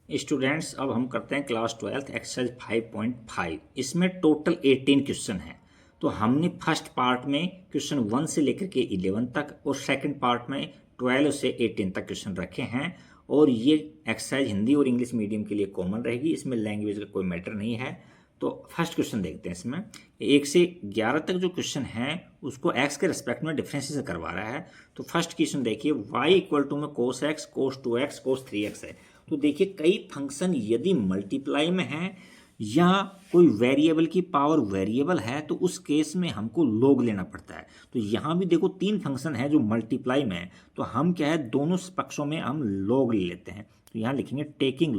Students, अब हम करते हैं क्लास 12 एक्सरसाइज 5.5। इसमें टोटल 18 क्वेश्चन हैं। तो हमने फर्स्ट पार्ट में क्वेश्चन 1 से लेकर के 11 तक और सेकंड पार्ट में 12 से 18 तक क्वेश्चन रखे हैं। और ये एक्सरसाइज हिंदी और इंग्लिश मीडियम के लिए कॉमन रहेगी, इसमें लैंग्वेज का कोई मैटर नहीं है। तो फर्स्ट क्वेश्चन देखते हैं। इसमें 1 से 11 तक जो क्वेश्चन हैं उसको एक्स के रिस्पेक्ट में डिफरेंस से करवा रहा है। तो फर्स्ट क्वेश्चन देखिए, y इक्वल टू में कोस एक्स, कोस 2x, कोस 3x है। तो देखिए कई फंक्शन यदि मल्टीप्लाई में है या कोई वेरिएबल की पावर वेरिएबल है तो उस केस में हमको लॉग लेना पड़ता है। तो यहाँ भी देखो 3 फंक्शन है जो मल्टीप्लाई में है, तो हम क्या है दोनों पक्षों में हम लॉग ले लेते हैं। तो यहाँ लिखेंगे टेकिंग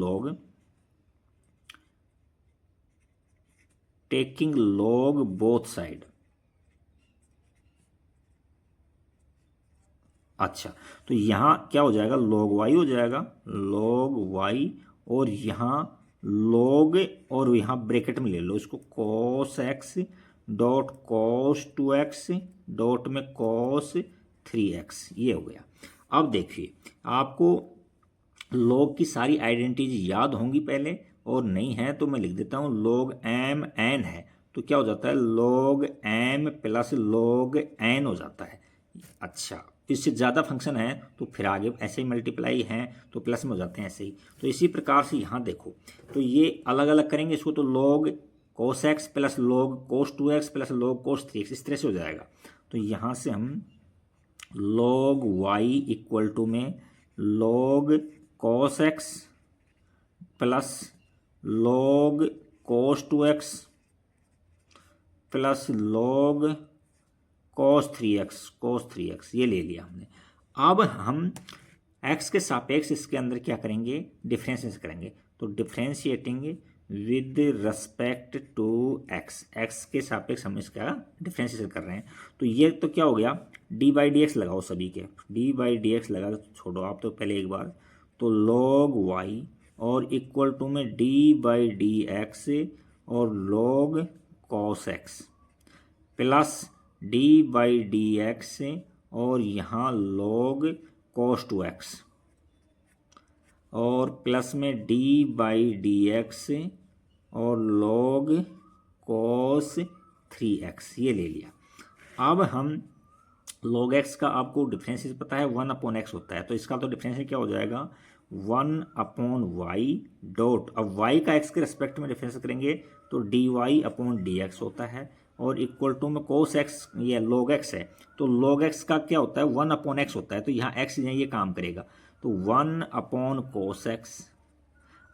लॉग बोथ साइड। अच्छा, तो यहाँ क्या हो जाएगा, log y हो जाएगा, log y, और यहाँ log, और यहाँ ब्रैकेट में ले लो इसको cos x dot cos 2x dot में cos 3x, ये हो गया। अब देखिए आपको log की सारी आइडेंटिटीज याद होंगी पहले, और नहीं है तो मैं लिख देता हूँ log m n है तो क्या हो जाता है log m plus log n हो जाता है। अच्छा, इससे ज़्यादा फंक्शन है तो फिर आगे ऐसे ही मल्टीप्लाई हैं तो प्लस में हो जाते हैं ऐसे ही। तो इसी प्रकार से यहाँ देखो, तो ये अलग अलग करेंगे इसको, तो log cos x plus log cos 2x plus log cos 3x इस तरह से हो जाएगा। तो यहाँ से हम log y इक्वल टू में log cos x plus log cos 2x plus log cos 3x ये ले लिया हमने। अब हम x के सापेक्ष इसके अंदर क्या करेंगे, डिफरेंशिएट करेंगे। तो differentiating with respect to x के सापेक्ष हम इसका डिफरेंशिएट कर रहे हैं। तो ये तो क्या हो गया, डी बाई डी एक्स लगाओ सभी के, डी बाई डी एक्स लगा छोड़ो आप तो पहले एक बार। तो log y और इक्वल टू में डी बाई डी एक्स और log cos x plus D by D x और यहाँ log cos 2x और प्लस में डी बाई डी एक्स और log cos 3x, ये ले लिया। अब हम log x का आपको डिफरेंशियल पता है 1/x होता है, तो इसका तो डिफरेंशियल क्या हो जाएगा 1/y डॉट, अब y का x के रिस्पेक्ट में डिफरेंस करेंगे तो dy/dx होता है, और इक्वल टू में cos x, ये log x है तो log x का क्या होता है 1/x होता है, तो यहाँ x ये काम करेगा तो 1/cos x।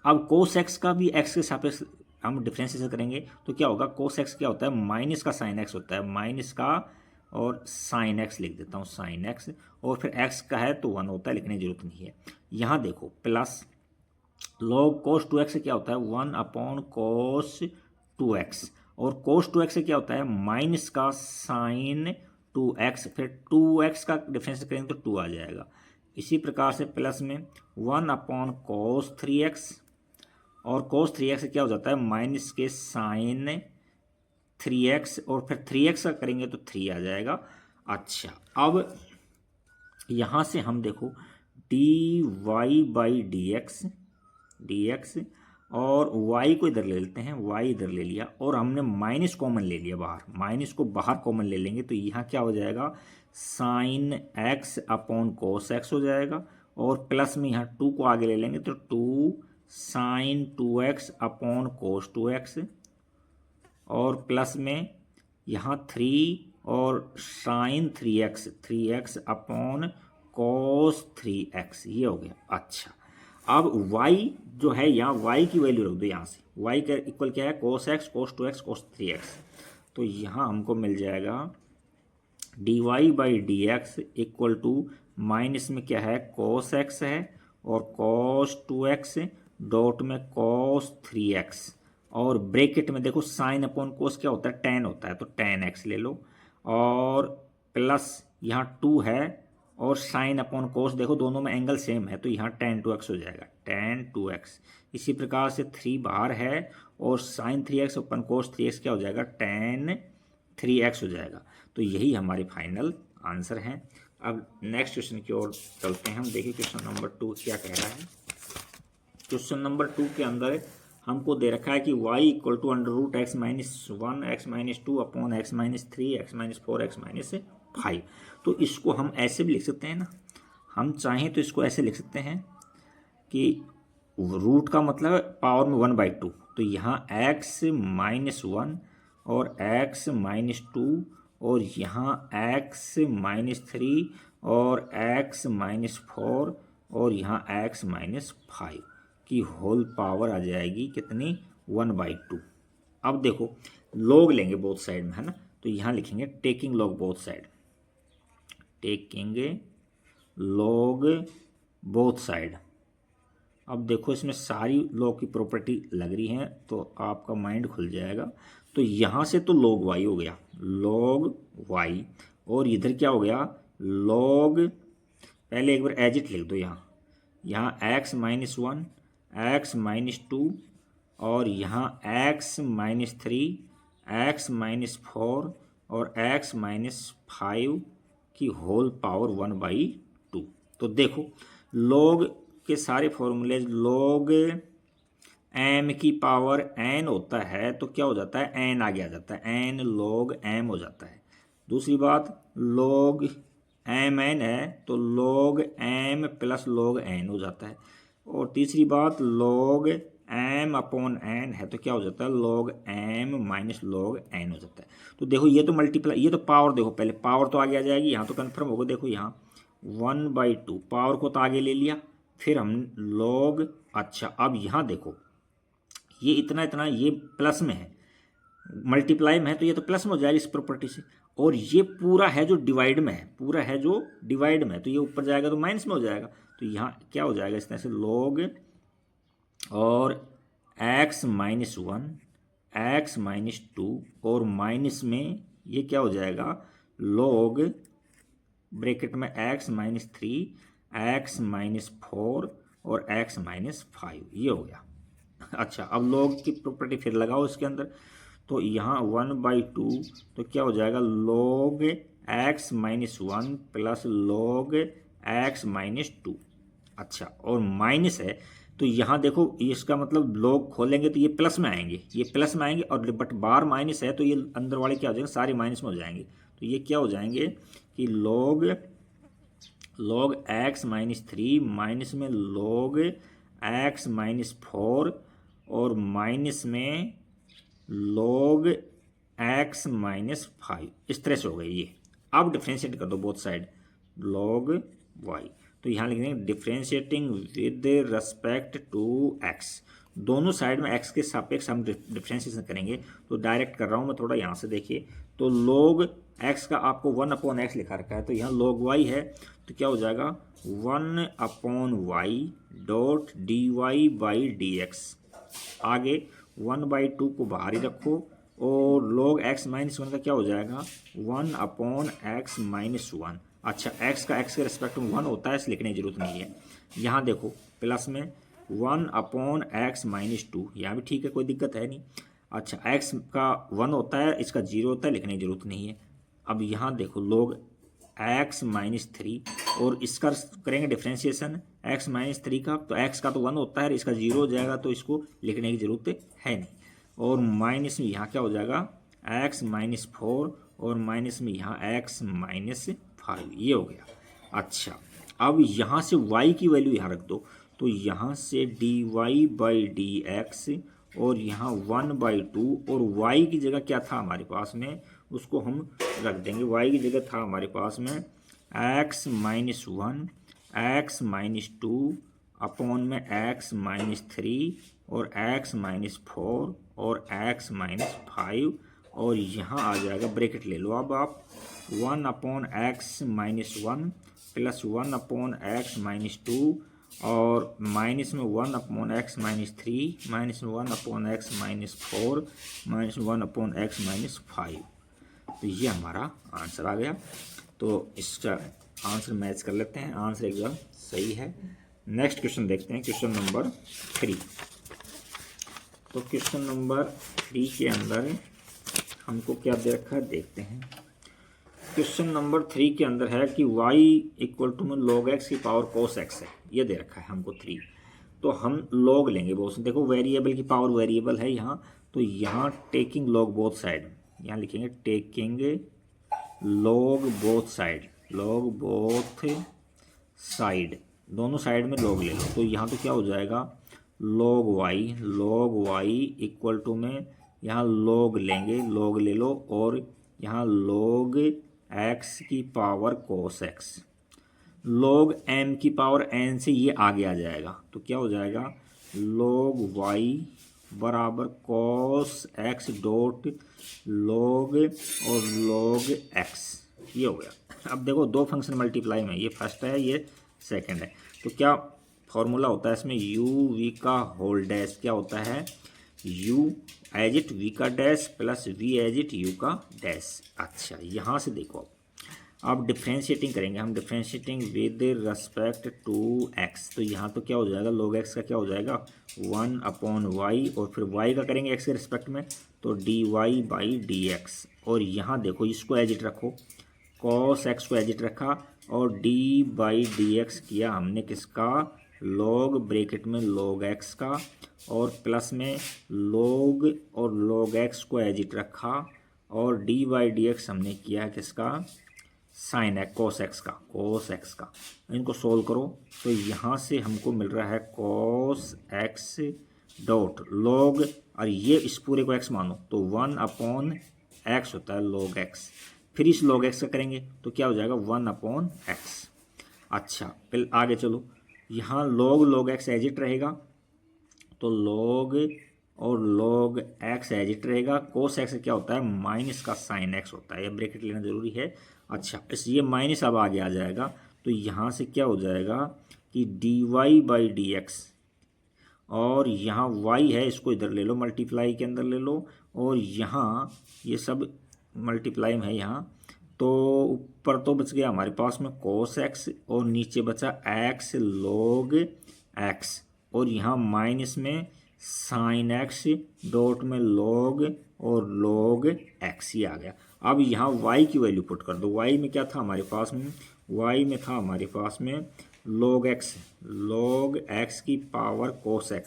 अब cos x का भी x के सापेक्ष हम डिफरेंशिएशन करेंगे तो क्या होगा, cos x क्या होता है माइनस का sin x होता है, माइनस का और sin x लिख देता हूँ sin x, और फिर x का है तो 1 होता है, लिखने की जरूरत नहीं है। यहाँ देखो प्लस log cos 2x से क्या होता है 1/cos 2x, और cos 2x से क्या होता है माइनस का sin 2x, फिर 2x का डिफरेंस करेंगे तो 2 आ जाएगा। इसी प्रकार से प्लस में 1/cos 3x, और cos 3x से क्या हो जाता है माइनस के sin 3x, और फिर 3x का करेंगे तो 3 आ जाएगा। अच्छा, अब यहाँ से हम देखो D Y by D x और y को इधर ले लेते हैं, y इधर ले लिया और हमने माइनस कॉमन ले लिया बाहर, माइनस को बाहर कॉमन ले लेंगे तो यहाँ क्या हो जाएगा sin x upon cos x हो जाएगा, और प्लस में यहाँ 2 को आगे ले लेंगे तो 2 sin 2x upon cos 2x, और प्लस में यहाँ 3 और sin 3x upon cos 3x, ये हो गया। अच्छा, अब y जो है यहाँ y की वैल्यू रख दो, यहाँ से y का इक्वल क्या है cos x cos 2x cos 3x, तो यहाँ हमको मिल जाएगा D Y by D x equal to minus में क्या है cos x है और cos 2x डॉट में cos 3x, और ब्रैकेट में देखो साइन अपॉन कोस क्या होता है tan होता है, तो tan x ले लो, और प्लस यहाँ 2 है और साइन अपॉन कोस देखो दोनों में एंगल सेम है तो यहाँ tan 2x हो जाएगा tan 2x। इसी प्रकार से 3 बाहर है और sin 3x upon cos 3x क्या हो जाएगा tan 3x हो जाएगा। तो यही हमारी फाइनल आंसर है। अब नेक्स्ट क्वेश्चन की ओर चलते हैं हम, देखिए क्वेश्चन नंबर 2 क्या कह रहा है। क्वेश्चन नंबर 2 के अंदर हमको दे रखा है कि y equal to under root X minus 1 X minus 2 upon X minus 3 X minus 4 X minus 5। तो इसको हम ऐसे भी लिख सकते हैं ना, हम चाहें तो इसको ऐसे लिख सकते हैं कि रूट का मतलब पावर में 1/2, तो यहाँ x माइनस 1 और x माइनस 2 और यहाँ x माइनस 3 और x माइनस 4 और यहाँ x माइनस 5 की होल पावर आ जाएगी कितनी, 1/2। अब देखो लॉग लेंगे बोथ साइड में, है ना, तो यहाँ लिखेंगे taking log both side, taking log both side. अब देखो इसमें सारी लॉग की प्रॉपर्टी लग रही हैं तो आपका माइंड खुल जाएगा। तो यहाँ से तो log y हो गया, log y, और इधर क्या हो गया, log, पहले एक बार एज इट लिख दो, यहाँ x माइनस 1 x माइनस 2 और यहाँ x माइनस 3 x माइनस 4 और x माइनस 5 की होल पावर 1/2। तो देखो log के सारे फॉर्मूलेज, log m की पावर n होता है तो क्या हो जाता है, n आगे आ जाता है, n log m हो जाता है। दूसरी बात log mn है तो log m plus log n हो जाता है। और तीसरी बात log m अपॉन n है तो क्या हो जाता है, log m minus log n हो जाता है। तो देखो ये तो मल्टीप्लाई, ये तो पावर, देखो पहले पावर तो आगे आ जाएगी, यहाँ तो कन्फर्म होगा। देखो यहाँ 1/2 पावर को तो आगे ले लिया, फिर हम log, अच्छा अब यहाँ देखो ये इतना इतना ये प्लस में है, मल्टीप्लाई में है तो ये तो प्लस में हो जाएगा इस प्रॉपर्टी से, और ये पूरा है जो डिवाइड में है, पूरा है जो डिवाइड में है तो ये ऊपर जाएगा तो माइनस में हो जाएगा। तो यहाँ क्या हो जाएगा इस तरह से log और x माइनस 1 x माइनस 2 और माइनस में ये क्या हो जाएगा, log ब्रैकेट में x माइनस 3 x माइनस 4 और x माइनस 5, ये हो गया। अच्छा अब log की प्रॉपर्टी फिर लगाओ इसके अंदर, तो यहाँ 1/2 तो क्या हो जाएगा, log x minus 1 plus log x minus 2। अच्छा और माइनस है तो यहाँ देखो इसका मतलब log खोलेंगे तो ये प्लस में आएंगे, ये प्लस में आएंगे, और बट बार माइनस है तो ये अंदर वाले क्या हो जाएंगे, सारे माइनस में हो जाएंगे। तो ये क्या हो जाएंगे कि log x माइनस 3 माइनस में log x माइनस 4 और माइनस में log x माइनस 5, इस तरह से हो गई ये। अब डिफ्रेंशिएट कर दो बोथ साइड, log y, तो यहाँ लिख देंगे differentiating with respect to x, दोनों साइड में x के सापेक्ष हम डिफ्रेंशिएशन करेंगे। तो डायरेक्ट कर रहा हूँ मैं, थोड़ा यहाँ से देखिए, तो log x का आपको 1/x लिखा रखा है, तो यहाँ log y है तो क्या हो जाएगा 1/y डॉट dy/dx, आगे 1/2 को बाहर ही रखो, और log x माइनस 1 का क्या हो जाएगा 1/x माइनस 1। अच्छा x का x के रिस्पेक्ट में 1 होता है इसलिए लिखने की जरूरत नहीं है। यहाँ देखो प्लस में 1/x माइनस 2, यहाँ भी ठीक है, कोई दिक्कत है नहीं। अच्छा x का 1 होता है, इसका 0 होता है, लिखने की जरूरत नहीं है। अब यहाँ देखो log x माइनस 3 और इसका करेंगे डिफ्रेंशिएशन x माइनस 3 का, तो x का तो 1 होता है, इसका 0 हो जाएगा तो इसको लिखने की ज़रूरत है नहीं। और माइनस में यहाँ क्या हो जाएगा x माइनस 4 और माइनस में यहाँ x माइनस 5, ये हो गया। अच्छा अब यहाँ से y की वैल्यू यहाँ रख दो, तो यहाँ से dy/dx और यहाँ 1/2, और y की जगह क्या था हमारे पास में, उसको हम रख देंगे, y की जगह था हमारे पास में x minus 1 x minus 2 upon में x माइनस 3 और x माइनस 4 और x माइनस 5, और यहाँ आ जाएगा ब्रैकेट ले लो अब आप 1/x minus 1 plus 1/x minus 2 और माइनस में 1/x माइनस 3 माइनस में 1/x minus 4 minus 1/x minus 5। तो ये हमारा आंसर आ गया। तो इसका आंसर मैच कर लेते हैं, आंसर एकदम सही है। नेक्स्ट क्वेश्चन देखते हैं, क्वेश्चन नंबर 3। तो क्वेश्चन नंबर 3 के अंदर हमको क्या दे रखा है देखते हैं। क्वेश्चन नंबर 3 के अंदर है कि y इक्वल टू में log x की पावर cos x है, ये दे रखा है हमको 3। तो हम log लेंगे बोथ। देखो वेरिएबल की पावर वेरिएबल है यहाँ, तो यहाँ टेकिंग log बोथ साइड, यहाँ लिखेंगे taking log both side, log both side, दोनों साइड में log ले लो। तो यहाँ तो क्या हो जाएगा log y इक्वल टू में यहाँ log लेंगे, log ले लो, और यहाँ log x की power cos x, log m की पावर n से ये आगे आ जाएगा, तो क्या हो जाएगा log y बराबर cos x डॉट log और log x, ये हो गया। अब देखो दो फंक्शन मल्टीप्लाई में, ये फर्स्ट है ये सेकंड है, तो क्या फॉर्मूला होता है इसमें u v का होल डैश, क्या होता है u एज इट v का dash plus v as it u का डैश। अच्छा यहाँ से देखो अब डिफ्रेंशिएटिंग करेंगे हम, differentiating with respect to x, तो यहाँ तो क्या हो जाएगा log x का क्या हो जाएगा 1/y, और फिर y का करेंगे x के रिस्पेक्ट में, तो dy/dx, और यहाँ देखो इसको एज इट रखो, cos x को एज इट रखा, और d/dx किया हमने किसका log ब्रैकेट में log x का, और प्लस में log और log x को एज इट रखा, और d/dx हमने किया किसका साइन है cos x का। इनको सोल्व करो तो यहाँ से हमको मिल रहा है cos x डॉट log, और ये इस पूरे को x मानो तो 1/x होता है log x, फिर इस log x का करेंगे तो क्या हो जाएगा 1/x। अच्छा फिर आगे चलो, यहाँ log x एज इट रहेगा, तो log और log x एज इट रहेगा, cos x क्या होता है माइनस का साइन x होता है, ये ब्रैकेट लेना जरूरी है। अच्छा इस ये माइनस अब आगे आ जाएगा, तो यहाँ से क्या हो जाएगा कि dy/dx, और यहाँ y है इसको इधर ले लो, मल्टीप्लाई के अंदर ले लो, और यहाँ ये सब मल्टीप्लाई में है यहाँ, तो ऊपर तो बच गया हमारे पास में cos x, और नीचे बचा x log x, और यहाँ माइनस में साइन x डॉट में log और log x, ये आ गया। अब यहाँ y की वैल्यू पुट कर दो, y में क्या था हमारे पास में, y में था हमारे पास में log x की पावर cos x,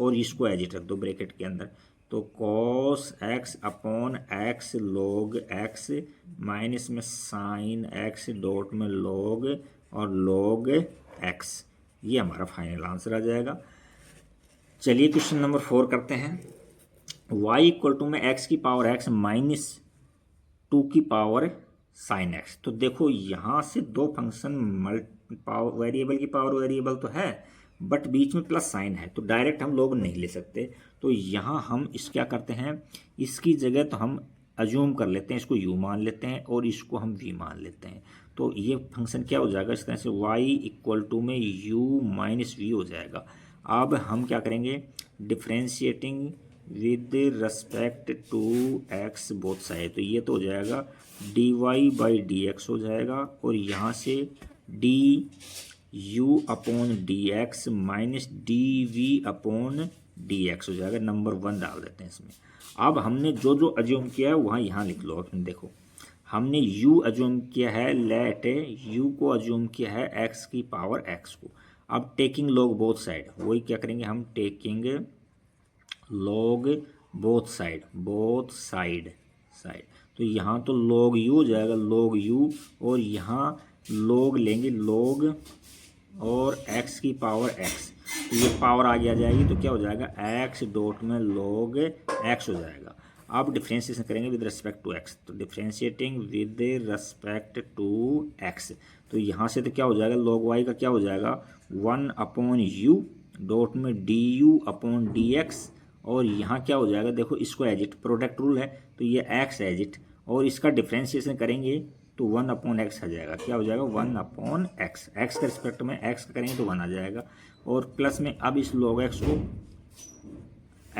और इसको एज इट रख दो ब्रैकेट के अंदर, तो cos x/x log x minus में साइन x डॉट में log और log x, ये हमारा फाइनल आंसर आ जाएगा। चलिए क्वेश्चन नंबर 4 करते हैं। y इक्वल टू में x की पावर x माइनस 2 की पावर साइन x, तो देखो यहाँ से दो फंक्शन वेरिएबल की पावर वेरिएबल तो है, बट बीच में प्लस साइन है, तो डायरेक्ट हम लोग नहीं ले सकते, तो यहाँ हम इस क्या करते हैं, इसकी जगह तो हम अज्यूम कर लेते हैं, इसको u मान लेते हैं और इसको हम v मान लेते हैं, तो ये फंक्शन क्या हो जाएगा इस तरह से y इक्वल टू में u माइनस v हो जाएगा। अब हम क्या करेंगे differentiating with respect to x both side, तो ये तो हो जाएगा dy/dx हो जाएगा, और यहाँ से du/dx माइनस dv/dx हो जाएगा। नंबर 1 डाल देते हैं इसमें। अब हमने जो जो अज्यूम किया है वहाँ यहाँ लिख लो। देखो हमने u अज्यूम किया है, लेट u को अज्यूम किया है x की पावर x को। अब टेकिंग log बोथ साइड, वही क्या करेंगे हम टेकिंग log बोथ साइड, तो यहाँ तो log u हो जाएगा, log u, और यहाँ log लेंगे log और x की पावर x, तो ये पावर आगे आ जाएगी, तो क्या हो जाएगा x डॉट में log x हो जाएगा। अब डिफ्रेंशिएशन करेंगे विद रिस्पेक्ट टू x, तो differentiating with respect to x, तो यहाँ से तो क्या हो जाएगा log y का क्या हो जाएगा 1/u डॉट में du/dx, और यहाँ क्या हो जाएगा देखो इसको एजिट प्रोडक्ट रूल है, तो ये x एजिट, और इसका डिफ्रेंशिएशन करेंगे तो 1/x आ जाएगा, क्या हो जाएगा 1/x, x के रिस्पेक्ट में x का करेंगे तो 1 आ जाएगा, और प्लस में अब इस log x को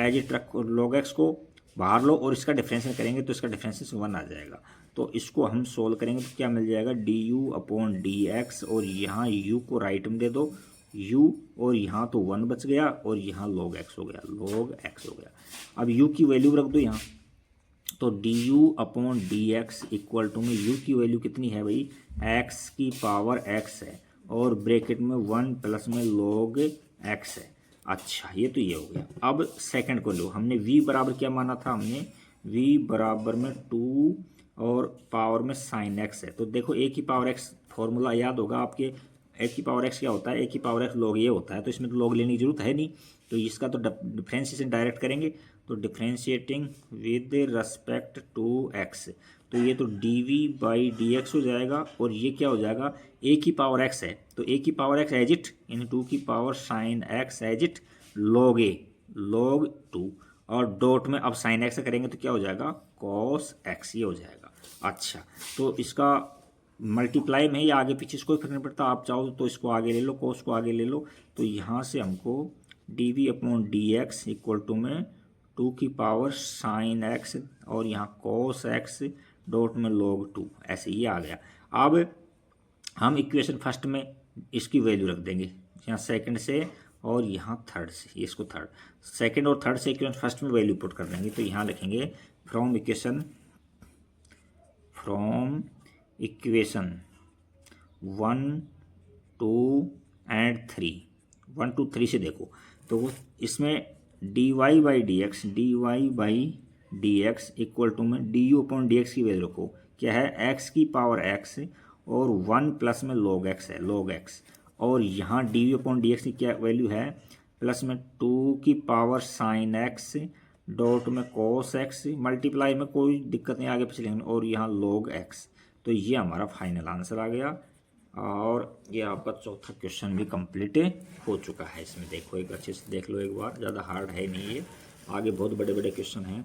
एजिट रखो, log x को बाहर लो और इसका डिफरेंशिएशन करेंगे तो इसका डिफरेंशिएशन 1 आ जाएगा। तो इसको हम सोल्व करेंगे तो क्या मिल जाएगा du/dx, और यहाँ u को राइट में दे दो u, और यहाँ तो 1 बच गया, और यहाँ log x हो गया। अब u की वैल्यू रख दो यहाँ, तो du/dx इक्वल टू में u की वैल्यू कितनी है भाई x की पावर x है, और ब्रैकेट में 1 प्लस में log x है। अच्छा, ये तो ये हो गया। अब सेकंड को लो, हमने v बराबर क्या माना था, हमने v बराबर में 2 और पावर में साइन x है। तो देखो a की पावर x फॉर्मूला याद होगा आपके, a की पावर x क्या होता है, a की पावर x log ये होता है, तो इसमें तो log लेने की जरूरत है नहीं, तो इसका तो डिफ्रेंशिएशन डायरेक्ट करेंगे। तो differentiating with respect to x, तो ये तो dv/dx हो जाएगा, और ये क्या हो जाएगा, a की पावर x है तो a की power x as it in 2 की power sine x as it log a log 2, और डॉट में अब साइन x करेंगे तो क्या हो जाएगा, cos x, ये हो जाएगा। अच्छा, तो इसका मल्टीप्लाई में या आगे पीछे कोई फर्क नहीं पड़ता, आप चाहो तो इसको आगे ले लो, cos को आगे ले लो, तो यहाँ से हमको dv/dx इक्वल टू में 2 की पावर साइन x और यहाँ cos x डॉट में log 2, ऐसे ही आ गया। अब हम इक्वेशन फर्स्ट में इसकी वैल्यू रख देंगे, यहाँ सेकंड से और यहाँ थर्ड से, ये इसको थर्ड, सेकंड और थर्ड से इक्वेशन फर्स्ट में वैल्यू पुट कर देंगे। तो यहाँ लिखेंगे फ्रॉम इक्वेशन 1, 2 एंड 3, 1, 2, 3 से देखो तो इसमें dy/dx इक्वल टू में du/dx की वैल्यू रखो, क्या है, x की पावर x और 1 प्लस में log x है, log x, और यहाँ dv/dx की क्या वैल्यू है, प्लस में 2 की पावर साइन x डॉट में cos x, मल्टीप्लाई में कोई दिक्कत नहीं, आगे पीछे लेंगे, और यहाँ log x। तो ये हमारा फाइनल आंसर आ गया, और ये आपका चौथा क्वेश्चन भी कंप्लीट हो चुका है। इसमें देखो, एक अच्छे से देख लो एक बार, ज़्यादा हार्ड है नहीं ये, आगे बहुत बड़े बड़े क्वेश्चन हैं।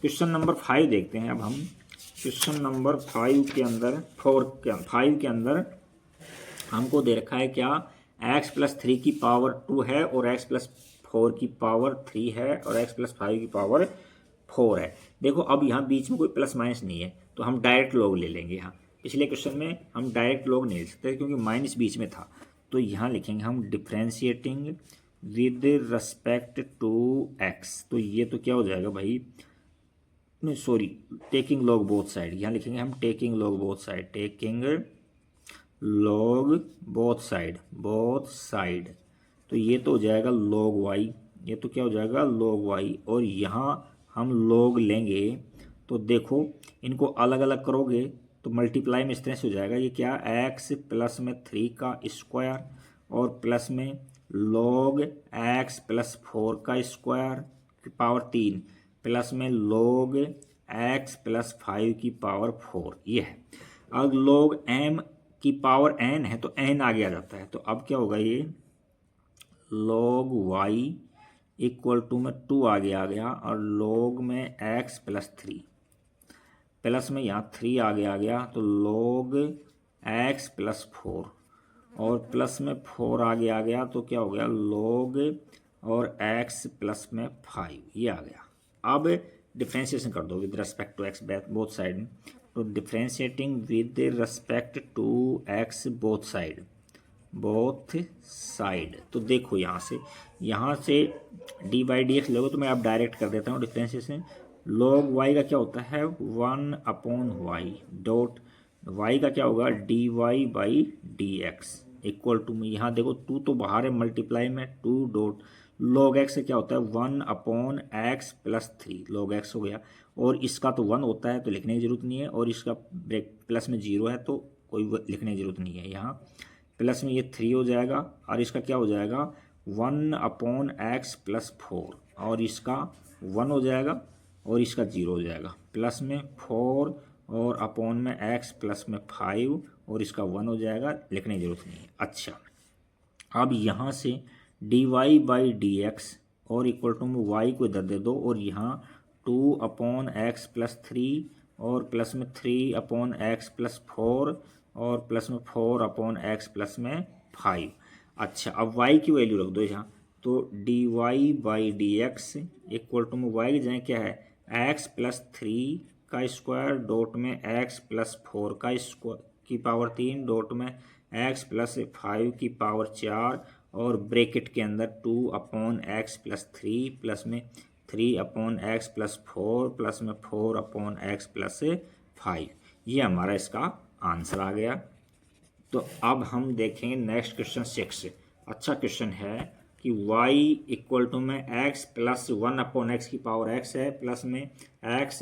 क्वेश्चन नंबर 5 देखते हैं अब हम। क्वेश्चन नंबर 5 के अंदर 5 के अंदर हमको दे रखा है क्या, x+3 की पावर 2 है और x+4 की पावर 3 है और x+5 की पावर 4 है। देखो अब यहाँ बीच में कोई प्लस माइनस नहीं है, तो हम डायरेक्ट लॉग ले लेंगे। यहाँ पिछले क्वेश्चन में हम डायरेक्ट लॉग नहीं ले सकते क्योंकि माइनस बीच में था, तो यहाँ लिखेंगे हम differentiating with respect to x, तो ये तो क्या हो जाएगा भाई, नहीं sorry, taking log both side, यहाँ लिखेंगे हम taking log both side, taking log both side, तो ये तो हो जाएगा log y, ये तो क्या हो जाएगा log y, और यहाँ हम log लेंगे तो देखो इनको अलग अलग करोगे तो मल्टीप्लाई में इस तरह से हो जाएगा, ये क्या, x प्लस में 3 का स्क्वायर और प्लस में log x प्लस 4 का स्क्वायर की पावर 3 प्लस में log x प्लस 5 की पावर 4, ये है। अब log m की पावर n है तो n आगे आ जाता है, तो अब क्या होगा, ये log y इक्वल टू में 2 आगे आ गया, और log में x प्लस 3 प्लस में यहाँ 3 आगे आ गया, तो log x प्लस 4 और प्लस में 4 आगे आ गया, तो क्या हो गया log और x प्लस में 5, ये आ गया। अब डिफ्रेंशिएशन कर दो with respect to x both side में, तो differentiating with respect to x both side, तो देखो यहाँ से dy/dx लोगे तो मैं अब डायरेक्ट कर देता हूँ डिफ्रेंशिएशन। log y का क्या होता है, 1/y डॉट y का क्या होगा, dy/dx इक्वल टू में, यहाँ देखो 2 तो बाहर है, मल्टीप्लाई में 2 डॉट log x से क्या होता है, 1/x प्लस 3 log x हो गया, और इसका तो 1 होता है तो लिखने की जरूरत नहीं है, और इसका ब्रेक प्लस में 0 है तो कोई लिखने की जरूरत नहीं है। यहाँ प्लस में ये 3 हो जाएगा, और इसका क्या हो जाएगा 1/x प्लस 4, और इसका 1 हो जाएगा और इसका 0 हो जाएगा, प्लस में 4 और अपॉन में x प्लस में 5 और इसका 1 हो जाएगा, लिखने की जरूरत नहीं है। अच्छा, अब यहाँ से dy/dx और इक्वल टू में y को इधर दे दो, और यहाँ 2/x प्लस 3 और प्लस में 3/x प्लस 4 और प्लस में 4/x प्लस में 5। अच्छा, अब y की वैल्यू रख दो यहाँ, तो dy/dx इक्वल टू में y की जगह क्या है, x प्लस 3 का स्क्वायर डॉट में x प्लस 4 का स्क्वायर की पावर 3 डॉट में x प्लस 5 की पावर 4 और ब्रैकेट के अंदर 2/x प्लस 3 प्लस में 3/x प्लस 4 प्लस में 4/x प्लस 5, ये हमारा इसका आंसर आ गया। तो अब हम देखेंगे नेक्स्ट क्वेश्चन 6। अच्छा क्वेश्चन है कि y इक्वल टू में x प्लस 1/x की पावर x है, प्लस में x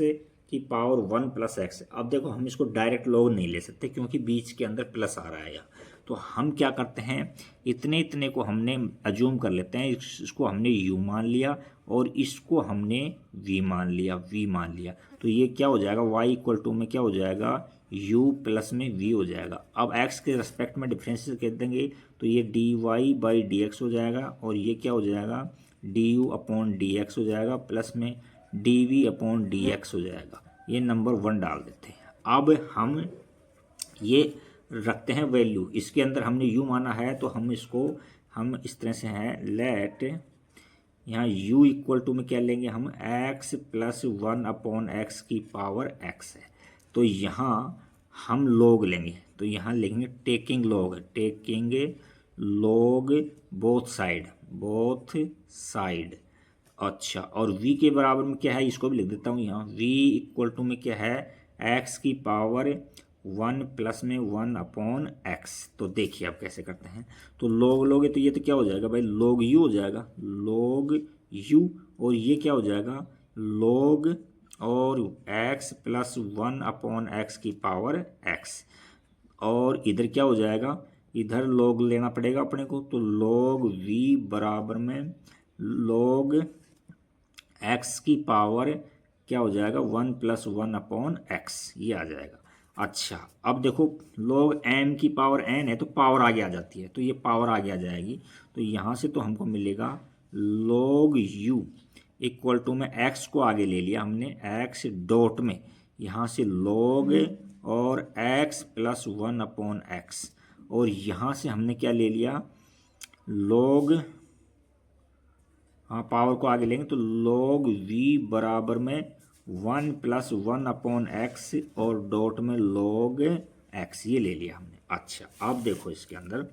की पावर 1 प्लस x है। अब देखो हम इसको डायरेक्ट लॉग नहीं ले सकते क्योंकि बीच के अंदर प्लस आ रहा है यहाँ। तो हम क्या करते हैं, इतने इतने को हमने अज्यूम कर लेते हैं, इसको हमने u मान लिया और इसको हमने v मान लिया। तो ये क्या हो जाएगा, y इक्वल टू में क्या हो जाएगा, u प्लस में v हो जाएगा। अब x के रेस्पेक्ट में डिफरेंशियल कर देंगे तो ये dy/dx हो जाएगा और ये क्या हो जाएगा, du/dx हो जाएगा, प्लस में dv/dx हो जाएगा। ये नंबर 1 डाल देते हैं। अब हम ये रखते हैं वैल्यू, इसके अंदर हमने u माना है तो हम इसको हम इस तरह से हैं, लेट यहाँ u इक्वल टू में क्या लेंगे हम, x प्लस 1/x की पावर x है। तो यहाँ हम log लेंगे, तो यहाँ लिखेंगे टेकिंग log बोथ साइड। अच्छा, और v के बराबर में क्या है, इसको भी लिख देता हूँ यहाँ, v इक्वल टू में क्या है, x की पावर 1 प्लस में 1/x। तो देखिए अब कैसे करते हैं, तो log लोगे तो ये तो क्या हो जाएगा भाई, log u हो जाएगा, log u, और ये क्या हो जाएगा, log और x प्लस 1/x की पावर x। और इधर क्या हो जाएगा, इधर log लेना पड़ेगा अपने को, तो log v बराबर में log x की पावर क्या हो जाएगा, 1 प्लस 1/x, ये आ जाएगा। अच्छा, अब देखो log m की पावर n है तो पावर आगे आ जाती है, तो ये पावर आगे आ जाएगी। तो यहाँ से तो हमको मिलेगा log u इक्वल टू में x को आगे ले लिया हमने, x डॉट में यहाँ से log और x प्लस 1/x, और यहाँ से हमने क्या ले लिया, log, हाँ पावर को आगे लेंगे तो log v बराबर में 1 प्लस 1/x और डॉट में log x, ये ले लिया हमने। अच्छा, अब देखो इसके अंदर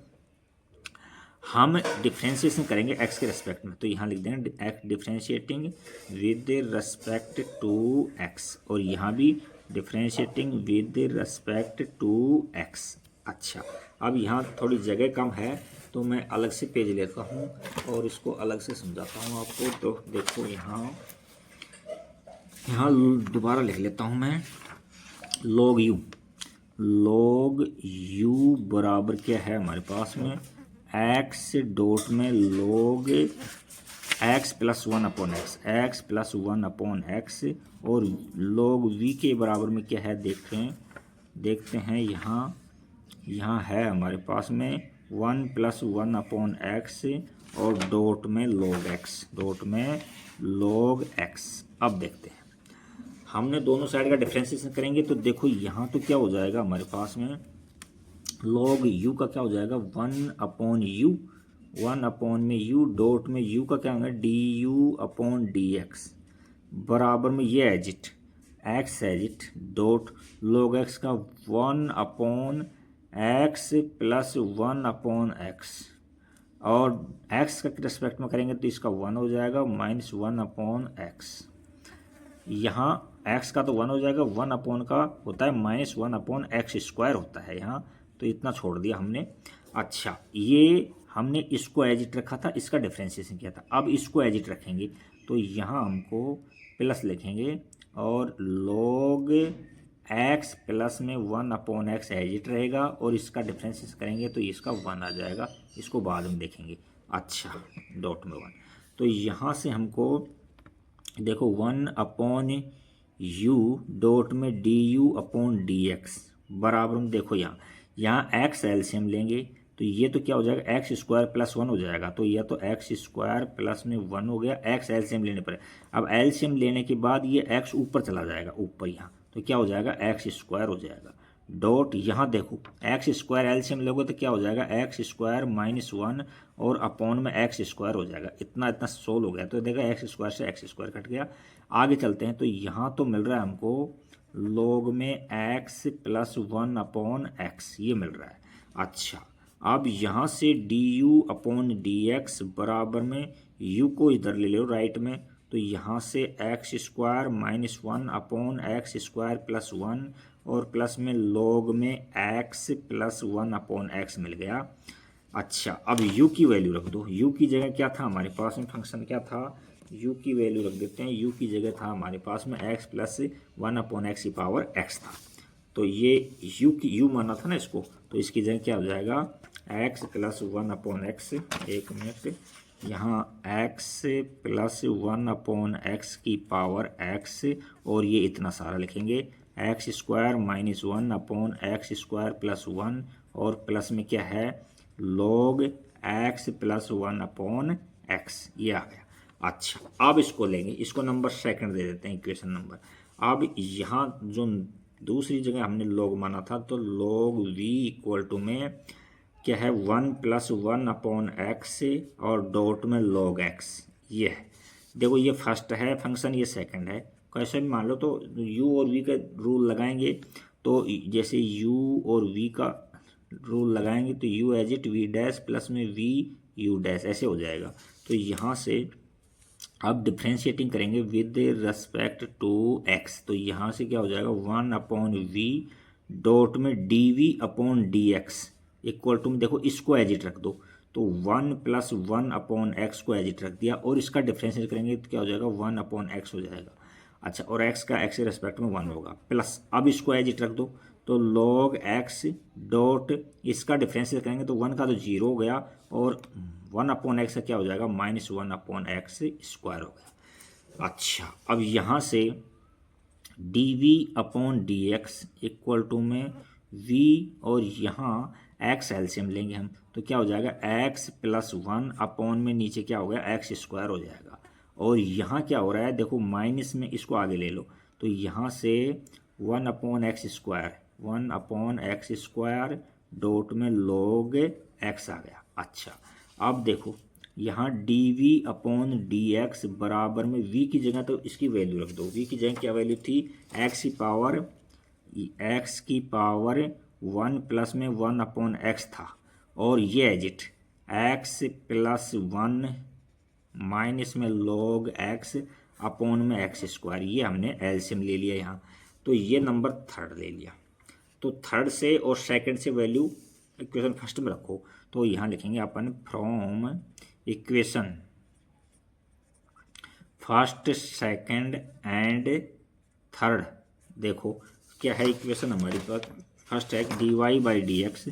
हम डिफ्रेंशिएशन करेंगे x के रेस्पेक्ट में, तो यहाँ लिख देंगे x differentiating with respect to x, और यहाँ भी differentiating with respect to x। अच्छा, अब यहाँ थोड़ी जगह कम है तो मैं अलग से पेज लेता हूँ और इसको अलग से समझाता हूँ आपको। तो देखो यहाँ दोबारा लिख लेता हूँ मैं, log u बराबर क्या है हमारे पास में, x डॉट में log x प्लस 1/x, और log v के बराबर में क्या है देखते हैं यहाँ है हमारे पास में 1 प्लस 1/x और डॉट में log x। अब देखते हैं, हमने दोनों साइड का डिफरेंशिएशन करेंगे तो देखो यहाँ तो क्या हो जाएगा हमारे पास में, log u का क्या हो जाएगा, 1/u डॉट में u का क्या होगा, du/dx बराबर में ये एजिट डॉट log x का 1/x प्लस 1/x, और x का रेस्पेक्ट में करेंगे तो इसका 1 हो जाएगा माइनस 1/x। यहाँ x का तो 1 हो जाएगा, 1 का होता है माइनस 1/x² होता है यहाँ, तो इतना छोड़ दिया हमने। अच्छा, ये हमने इसको एजिट रखा था, इसका डिफरेंशिएशन किया था, अब इसको एजिट रखेंगे तो यहाँ हमको प्लस लिखेंगे और log x प्लस में 1/x एजिट रहेगा, और इसका डिफरेंशिएशन करेंगे तो इसका 1 आ जाएगा, इसको बाद में देखेंगे। अच्छा, डॉट में 1, तो यहाँ से हमको देखो 1/u डॉट में du/dx बराबर में, देखो यहाँ x एलसीएम लेंगे तो ये तो क्या हो जाएगा, x² प्लस 1 हो जाएगा, तो यह तो x² प्लस में 1 हो गया, x एलसीएम लेने पर। अब एलसीएम लेने के बाद ये x ऊपर चला जाएगा, ऊपर यहाँ, तो क्या हो जाएगा, x² हो जाएगा, डॉट यहाँ देखो x² एलसीएम लोगे तो क्या हो जाएगा, x² माइनस 1 और अपॉन में x² हो जाएगा। इतना सोल्व हो गया, तो देखा x² से x² कट गया। आगे चलते हैं, तो यहाँ तो मिल रहा है हमको log में x प्लस 1/x, ये मिल रहा है। अच्छा, अब यहाँ से du/dx बराबर में u को इधर ले लो राइट में, तो यहाँ से x² माइनस 1/x² प्लस 1 और प्लस में log में x प्लस 1/x मिल गया। अच्छा, अब u की वैल्यू रख दो। u की जगह क्या था हमारे पास में, फंक्शन क्या था, u की वैल्यू रख देते हैं। u की जगह था हमारे पास में x प्लस 1/x की पावर x था। तो ये u माना था ना इसको, तो इसकी जगह क्या हो जाएगा, x प्लस 1/x। एक मिनट, यहाँ x प्लस 1/x की पावर x, और ये इतना सारा लिखेंगे x square minus 1/x square plus 1, और प्लस में क्या है log x प्लस 1/x, ये आ गया। अच्छा, अब इसको लेंगे, इसको नंबर सेकंड दे देते हैं, इक्वेशन नंबर। अब यहाँ जो दूसरी जगह हमने log माना था, तो log v इक्वल टू में क्या है 1 प्लस 1/x और डॉट में log x, ये है। देखो ये फर्स्ट है फंक्शन, ये सेकंड है, कैसे भी मान लो। तो u और v का रूल लगाएंगे, तो जैसे u और v का रूल लगाएंगे तो u as it v dash plus में v u डैश, ऐसे हो जाएगा। तो यहाँ से अब डिफ्रेंशिएटिंग करेंगे विद रेस्पेक्ट टू x, तो यहाँ से क्या हो जाएगा 1/v डॉट में dv/dx इक्वल टू में, देखो इसको एजिट रख दो, तो 1 प्लस 1/x को एजिट रख दिया, और इसका डिफ्रेंशिएट करेंगे तो क्या हो जाएगा 1/x हो जाएगा। अच्छा, और x का x के रेस्पेक्ट में 1 होगा, प्लस अब इसको एजिट रख दो, तो log x डॉट इसका डिफ्रेंशिएट करेंगे तो 1 का तो 0 हो गया, और 1/x का क्या हो जाएगा माइनस 1/x स्क्वायर हो गया। अच्छा, अब यहाँ से dv/dx इक्वल टू में v, और यहाँ x एलसीएम लेंगे हम, तो क्या हो जाएगा x प्लस 1 में नीचे क्या हो गया x स्क्वायर हो जाएगा, और यहाँ क्या हो रहा है देखो माइनस में इसको आगे ले लो, तो यहाँ से 1/x स्क्वायर डॉट में log x आ गया। अच्छा, अब देखो यहाँ dv/dx बराबर में v की जगह तो इसकी वैल्यू रख दो। v की जगह क्या वैल्यू थी, x की पावर 1 प्लस में 1/x था, और ये एजिट x प्लस 1 माइनस में log x अपॉन में x स्क्वायर, ये हमने एलसीएम ले लिया यहाँ, तो ये नंबर थर्ड ले लिया। तो थर्ड से और सेकंड से वैल्यू इक्वेशन फर्स्ट में रखो, तो यहाँ लिखेंगे अपन from equation first second and third. देखो क्या है इक्वेशन हमारे पास, फर्स्ट है dy/dx,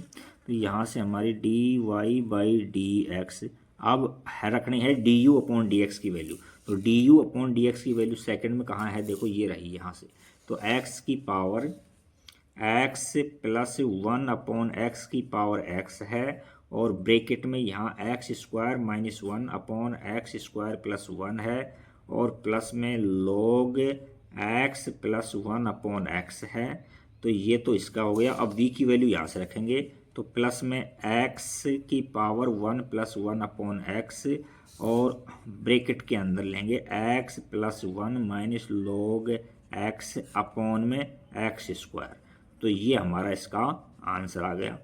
तो यहाँ से हमारी dy/dx अब है रखनी है du/dx की वैल्यू, तो du/dx की वैल्यू सेकंड में कहाँ है, देखो ये रही यहाँ से, तो x की पावर x प्लस 1/x की पावर x है, और ब्रैकेट में यहाँ x square minus 1/x square plus 1 है, और प्लस में log x प्लस 1/x है, तो ये तो इसका हो गया। अब v की वैल्यू यहाँ से रखेंगे, तो प्लस में x की पावर 1 प्लस 1/x, और ब्रैकेट के अंदर लेंगे x plus 1 minus log x upon में x स्क्वायर, तो ये हमारा इसका आंसर आ गया।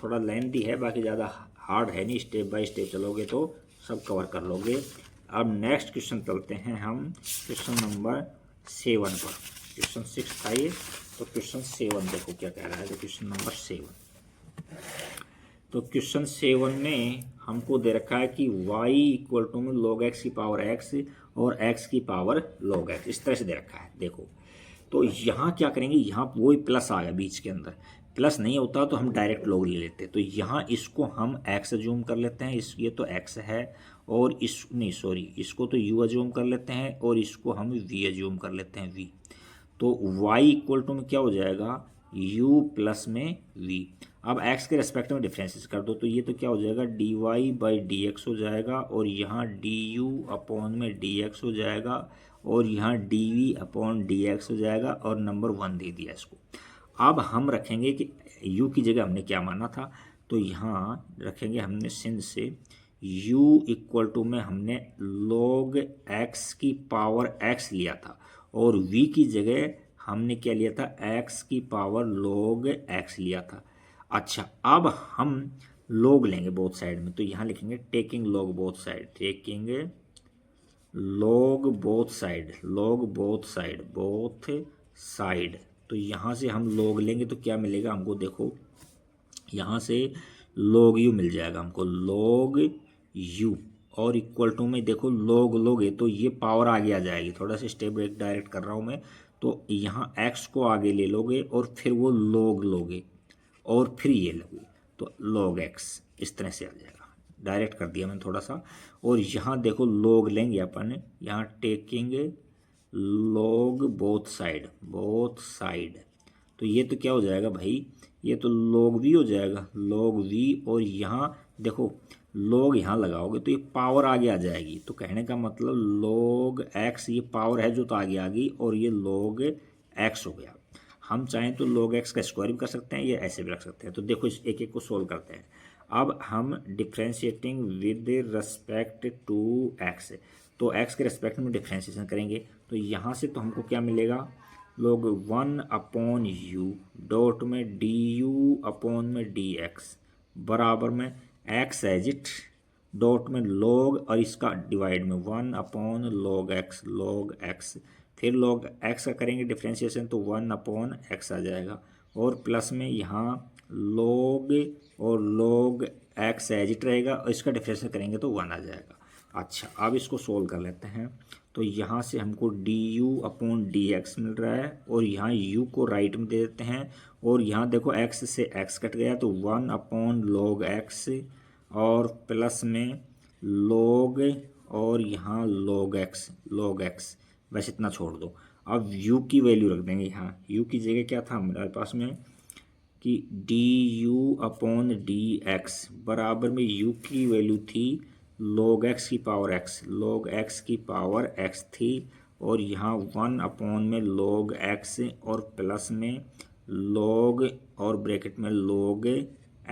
थोड़ा लेंथी है, बाकी ज़्यादा हार्ड है नहीं, स्टेप बाय स्टेप चलोगे तो सब कवर कर लोगे। अब नेक्स्ट क्वेश्चन चलते हैं हम क्वेश्चन नंबर 7 पर। क्वेश्चन 6 था ये, तो क्वेश्चन 7 देखो क्या कह रहा है। तो क्वेश्चन नंबर 7, तो क्वेश्चन 7 में हमको दे रखा है कि y इक्वल टू में log x की पावर x और x की पावर log x, इस तरह से दे रखा है। देखो तो यहाँ क्या करेंगे, यहाँ वही प्लस आ गया बीच के अंदर, प्लस नहीं होता तो हम डायरेक्ट log ले लेते, तो यहाँ इसको हम x अज्यूम कर लेते हैं, इस ये तो x है, और इस नहीं सॉरी इसको तो u अज्यूम कर लेते हैं, और इसको हम v अज्यूम कर लेते हैं v। तो y इक्वल टू में क्या हो जाएगा u प्लस में v। अब x के रेस्पेक्ट में डिफरेंसेस कर दो, तो ये तो क्या हो जाएगा dy/dx हो जाएगा, और यहाँ du अपॉन में dx हो जाएगा, और यहाँ dv/dx हो जाएगा, और नंबर 1 दे दिया इसको। अब हम रखेंगे कि u की जगह हमने क्या माना था, तो यहाँ रखेंगे हमने सिंस से u इक्वल टू में हमने log x की पावर x लिया था, और v की जगह हमने क्या लिया था x की पावर log x लिया था। अच्छा, अब हम log लेंगे बोथ साइड में, तो यहाँ लिखेंगे taking log both side, taking log both side, log both side, both side तो यहाँ से हम log लेंगे तो क्या मिलेगा हमको, देखो यहाँ से log u मिल जाएगा हमको, log u, और इक्वल टू में देखो log लोगे तो ये पावर आगे आ जाएगी। थोड़ा सा स्टेप डायरेक्ट कर रहा हूँ मैं, तो यहाँ x को आगे ले लोगे और फिर वो log लोगे और फिर ये लोगे, तो log x इस तरह से आ जाएगा। डायरेक्ट कर दिया मैंने थोड़ा सा। और यहाँ देखो log लेंगे अपन, यहाँ टेकिंग log बोथ साइड, तो ये तो क्या हो जाएगा भाई, ये तो log v हो जाएगा, log v, और यहाँ देखो log यहाँ लगाओगे तो ये पावर आगे आ जाएगी। तो कहने का मतलब log x, ये पावर है जो तो आगे आ गई, और ये log x हो गया। हम चाहें तो log x का स्क्वायर भी कर सकते हैं, या ऐसे भी रख सकते हैं। तो देखो इस एक एक को सोल्व करते हैं। अब हम differentiating with respect to x, तो x के रिस्पेक्ट में डिफ्रेंशिएशन करेंगे, तो यहाँ से तो हमको क्या मिलेगा, log 1/u डॉट में du अपॉन में dx बराबर में x एज इट डॉट में log, और इसका डिवाइड में 1/log x, फिर log x का करेंगे डिफ्रेंशिएशन तो 1/x आ जाएगा, और प्लस में यहाँ log और log x एज इट रहेगा, और इसका डिफ्रेंशिएशन करेंगे तो 1 आ जाएगा। अच्छा, अब इसको सोल्व कर लेते हैं। तो यहाँ से हमको du अपॉन dx मिल रहा है, और यहाँ u को राइट में दे देते हैं, और यहाँ देखो x से x कट गया तो 1/log x, और प्लस में log, और यहाँ log x, बस इतना छोड़ दो। अब u की वैल्यू रख देंगे यहाँ, u की जगह क्या था हमारे पास में कि du अपॉन dx बराबर में u की वैल्यू थी log x की पावर x थी, और यहाँ 1 में log x, और प्लस में log, और ब्रैकेट में log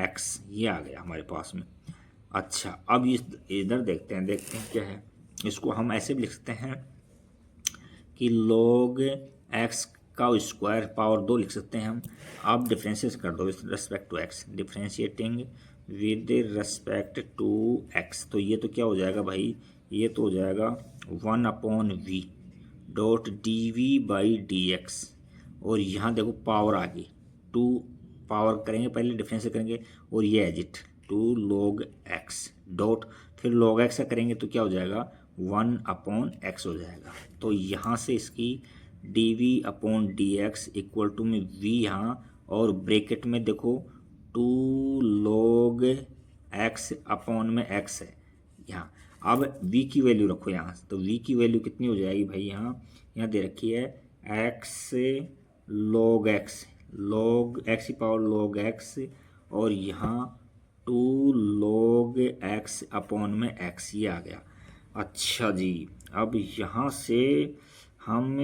x, ये आ गया हमारे पास में। अच्छा, अब इस इधर देखते हैं क्या है। इसको हम ऐसे भी लिख सकते हैं कि log x का स्क्वायर पावर 2 लिख सकते हैं हम। अब डिफ्रेंशिएट कर दो with respect to x, differentiating with respect to x, तो ये तो क्या हो जाएगा भाई, ये तो हो जाएगा 1/v डॉट dv/dx, और यहाँ देखो पावर आ गई 2, पावर करेंगे पहले डिफ्रेंशिएट करेंगे, और ये एज इट 2 log x डॉट, फिर log x का करेंगे तो क्या हो जाएगा 1/x हो जाएगा। तो यहाँ से इसकी dv/dx इक्वल टू में v यहाँ, और ब्रैकेट में देखो 2 log x अपॉन में x है यहाँ। अब v की वैल्यू रखो यहाँ, तो v की वैल्यू कितनी हो जाएगी भाई, यहाँ दे रखी है x log x की पावर log x, और यहाँ 2 log x अपॉन में x, ये आ गया। अच्छा जी, अब यहाँ से हम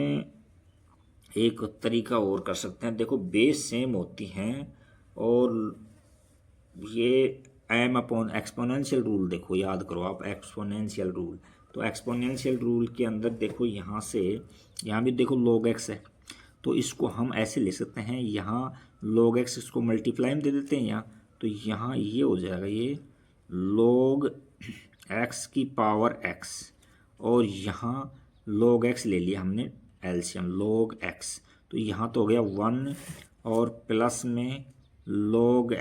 एक तरीका और कर सकते हैं। देखो बेस सेम होती हैं, और ये m अपॉन एक्सपोनेंशियल रूल, देखो याद करो आप एक्सपोनेंशियल रूल, तो एक्सपोनेंशियल रूल के अंदर देखो यहाँ से, यहाँ भी देखो log x है, तो इसको हम ऐसे ले सकते हैं, यहाँ log x इसको मल्टीप्लाई में दे देते हैं यहाँ, तो यहाँ ये हो जाएगा ये log x की पावर x, और यहाँ log x ले लिया हमने एलसीएम log x, तो यहाँ तो हो गया 1, और प्लस में log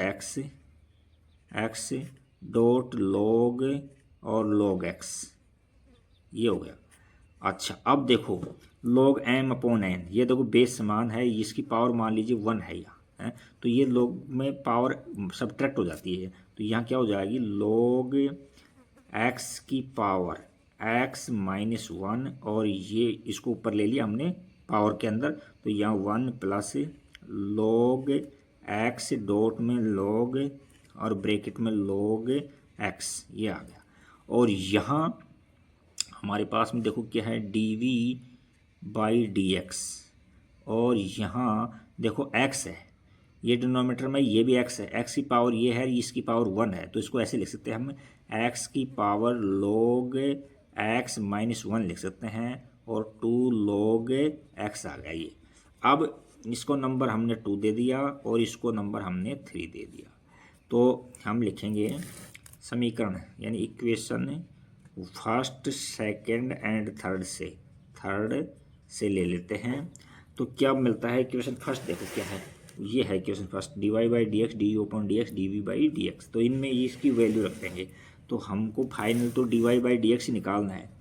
x डॉट log, और log x, ये हो गया। अच्छा, अब देखो log m अपॉन n, ये देखो बेस समान है, इसकी पावर मान लीजिए 1 है यहाँ है, तो ये log में पावर सब्ट्रैक्ट हो जाती है, तो यहाँ क्या हो जाएगी log x की पावर x माइनस 1, और ये इसको ऊपर ले लिया हमने पावर के अंदर, तो यहाँ 1 प्लस log x डॉट में log, और ब्रैकेट में log x, ये आ गया। और यहाँ हमारे पास में देखो क्या है dv/dx, और यहाँ देखो x है, ये डिनोमिनेटर में ये भी x है, x की पावर ये है, इसकी पावर 1 है, तो इसको ऐसे लिख सकते हैं हम x की पावर log x माइनस 1 लिख सकते हैं, और 2 log x आ गया ये। अब इसको नंबर हमने 2 दे दिया, और इसको नंबर हमने 3 दे दिया, तो हम लिखेंगे समीकरण यानी equation first second and third से ले लेते हैं। तो क्या मिलता है इक्वेशन फर्स्ट, देखो क्या है, ये है equation first, d Y by D x d u upon d x d we by D x. तो इनमें इसकी वैल्यू रख देंगे, तो हमको फाइनल तो D Y by D X ही निकालना है।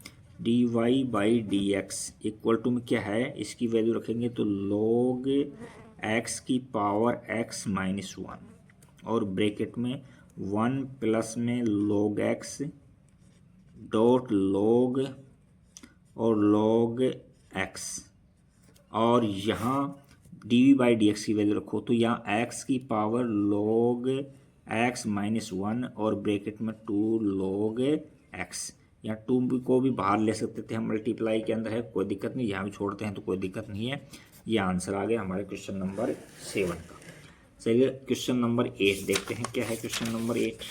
D Y by D x equal to में क्या है, इसकी वैल्यू रखेंगे तो log एक्स की पावर एक्स माइनस वन और ब्रैकेट में 1 प्लस में log एक्स डॉट log और log एक्स, और यहाँ D we by D X की वैल्यू रखो तो यहाँ एक्स की power log X minus one और ब्रैकेट में 2 log एक्स। यहाँ 2 को भी बाहर ले सकते थे हम, मल्टीप्लाई के अंदर है, कोई दिक्कत नहीं, यहाँ भी छोड़ते हैं तो कोई दिक्कत नहीं है। ये आंसर आ गया हमारे क्वेश्चन नंबर 7 का। चलिए क्वेश्चन नंबर 8 देखते हैं क्या है क्वेश्चन नंबर 8।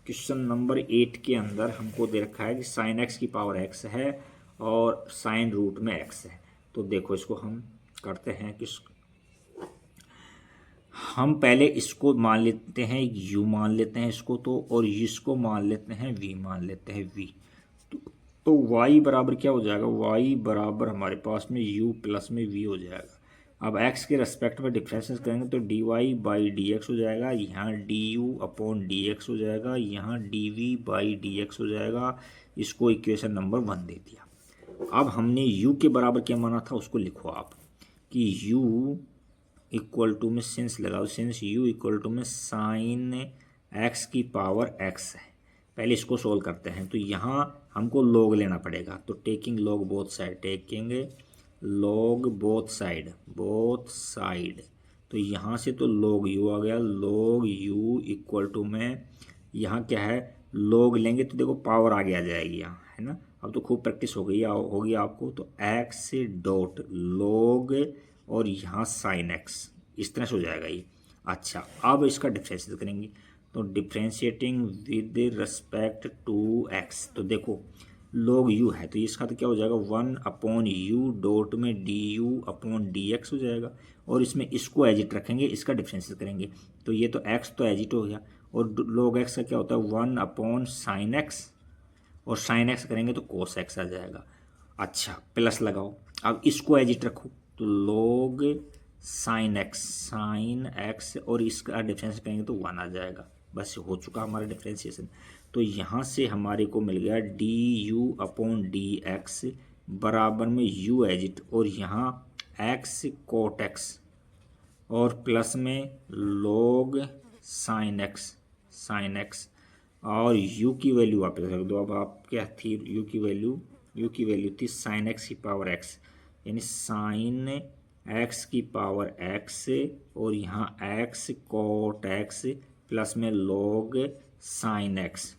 क्वेश्चन नंबर 8 के अंदर हमको दे रखा है कि साइन एक्स की पावर एक्स है और साइन रूट में एक्स है। तो देखो इसको हम करते हैं कि हम पहले इसको मान लेते हैं u मान लेते हैं इसको, तो और इसको मान लेते हैं v मान लेते हैं v। तो y बराबर क्या हो जाएगा, y बराबर हमारे पास में u प्लस में v हो जाएगा। अब x के रेस्पेक्ट में डिफरेंसेस करेंगे तो D Y by D x हो जाएगा, यहाँ d u upon d x हो जाएगा, यहाँ D we by D x हो जाएगा। इसको इक्वेशन नंबर 1 दे दिया। अब हमने u के बराबर क्या माना था उसको लिखो आप कि u इक्वल टू में सिंस लगाओ, सिंस u इक्वल टू में साइन एक्स की पावर x है। पहले इसको सोल्व करते हैं, तो यहाँ हमको log लेना पड़ेगा, तो taking log both side, taking log both side, तो यहाँ से तो log u आ गया, log u इक्वल टू में यहाँ क्या है, log लेंगे तो देखो पावर आगे आ जाएगी यहाँ, है ना। अब तो खूब प्रैक्टिस हो गई होगी आपको, तो x डॉट log और यहाँ साइन एक्स, इस तरह से हो जाएगा ये। अच्छा, अब इसका डिफ्रेंशिएट करेंगे, तो differentiating with respect to x, तो देखो log u है तो इसका तो क्या हो जाएगा 1 अपॉन यू डॉट में D u upon d x हो जाएगा, और इसमें इसको एजिट रखेंगे, इसका डिफ्रेंशिएट करेंगे तो ये तो x तो एजिट हो गया, और log x का क्या होता है 1 अपॉन साइन एक्स, और साइन एक्स करेंगे तो कोस एक्स आ जाएगा। अच्छा, प्लस लगाओ, अब इसको एजिट रखो तो log साइन एक्स और इसका डिफरेंस करेंगे तो 1 आ जाएगा। बस हो चुका हमारा डिफ्रेंशिएशन। तो यहाँ से हमारे को मिल गया D u upon d x बराबर में u एजिट और यहाँ x कोट x और प्लस में log साइन एक्स और u की वैल्यू वापस रख दो। अब आप क्या थी u की वैल्यू थी साइन एक्स की पावर x, यानी साइन एक्स की पावर x और यहाँ x कोट x प्लस में log साइन एक्स।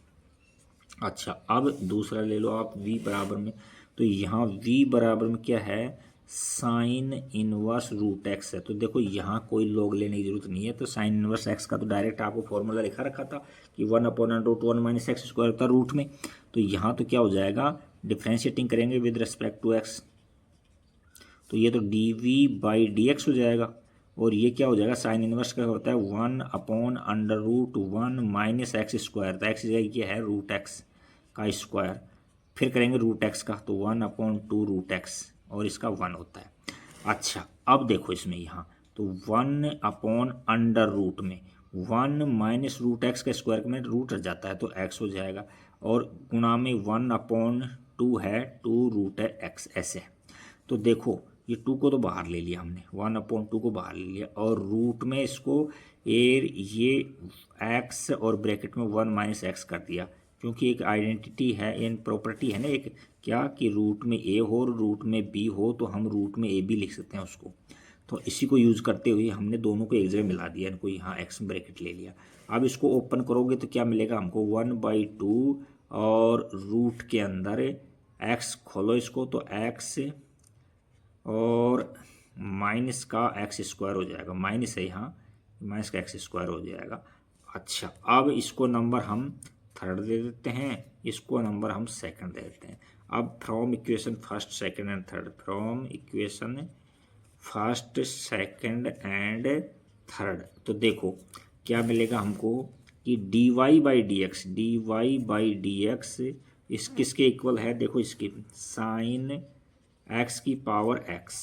अच्छा, अब दूसरा ले लो आप v बराबर में, तो यहाँ v बराबर में क्या है साइन इनवर्स रूट x है। तो देखो यहाँ कोई log लेने की जरूरत नहीं है, तो साइन इनवर्स x का तो डायरेक्ट आपको फॉर्मूला लिखा रखा था कि 1 upon root 1 minus x square था रूट में। तो यहाँ तो क्या हो जाएगा, डिफ्रेंशिएटिंग करेंगे विद रिस्पेक्ट टू x, तो ये तो d we by D x हो जाएगा, और ये क्या हो जाएगा साइन इनवर्स का होता है 1 upon under root 1 minus x square, तो एक्स जगह क्या है रूट एक्स का स्क्वायर, फिर करेंगे रूट एक्स का तो 1 अपॉन 2 रूट एक्स और इसका 1 होता है। अच्छा, अब देखो इसमें यहाँ तो 1 अपॉन अंडर रूट में 1 माइनस रूट एक्स का स्क्वायर में रूट रह जाता है तो एक्स हो जाएगा, और गुणा में 1 अपॉन 2 है 2 रूट है एक्स, ऐसे। तो देखो ये 2 को तो बाहर ले लिया हमने, 1 अपॉन 2 को बाहर ले लिया, और रूट में इसको ये x और ब्रैकेट में 1 माइनस एक्स कर दिया, क्योंकि एक आइडेंटिटी है, इन प्रॉपर्टी है ना एक, क्या कि रूट में a हो और रूट में b हो तो हम रूट में a भी लिख सकते हैं उसको। तो इसी को यूज़ करते हुए हमने दोनों को एक जगह मिला दिया, इनको यहाँ x ब्रैकेट ले लिया। अब इसको ओपन करोगे तो क्या मिलेगा हमको 1/2 और रूट के अंदर x खोलो इसको तो x और माइनस का एक्स स्क्वायर हो जाएगा, माइनस है यहाँ, माइनस का एक्स स्क्वायर हो जाएगा। अच्छा, अब इसको नंबर हम थर्ड दे देते हैं, इसको नंबर हम सेकंड दे देते हैं। अब from equation first second and third, from equation first second and third, तो देखो क्या मिलेगा हमको कि d Y by D x इस किसके इक्वल है, देखो इसके साइन एक्स की पावर एक्स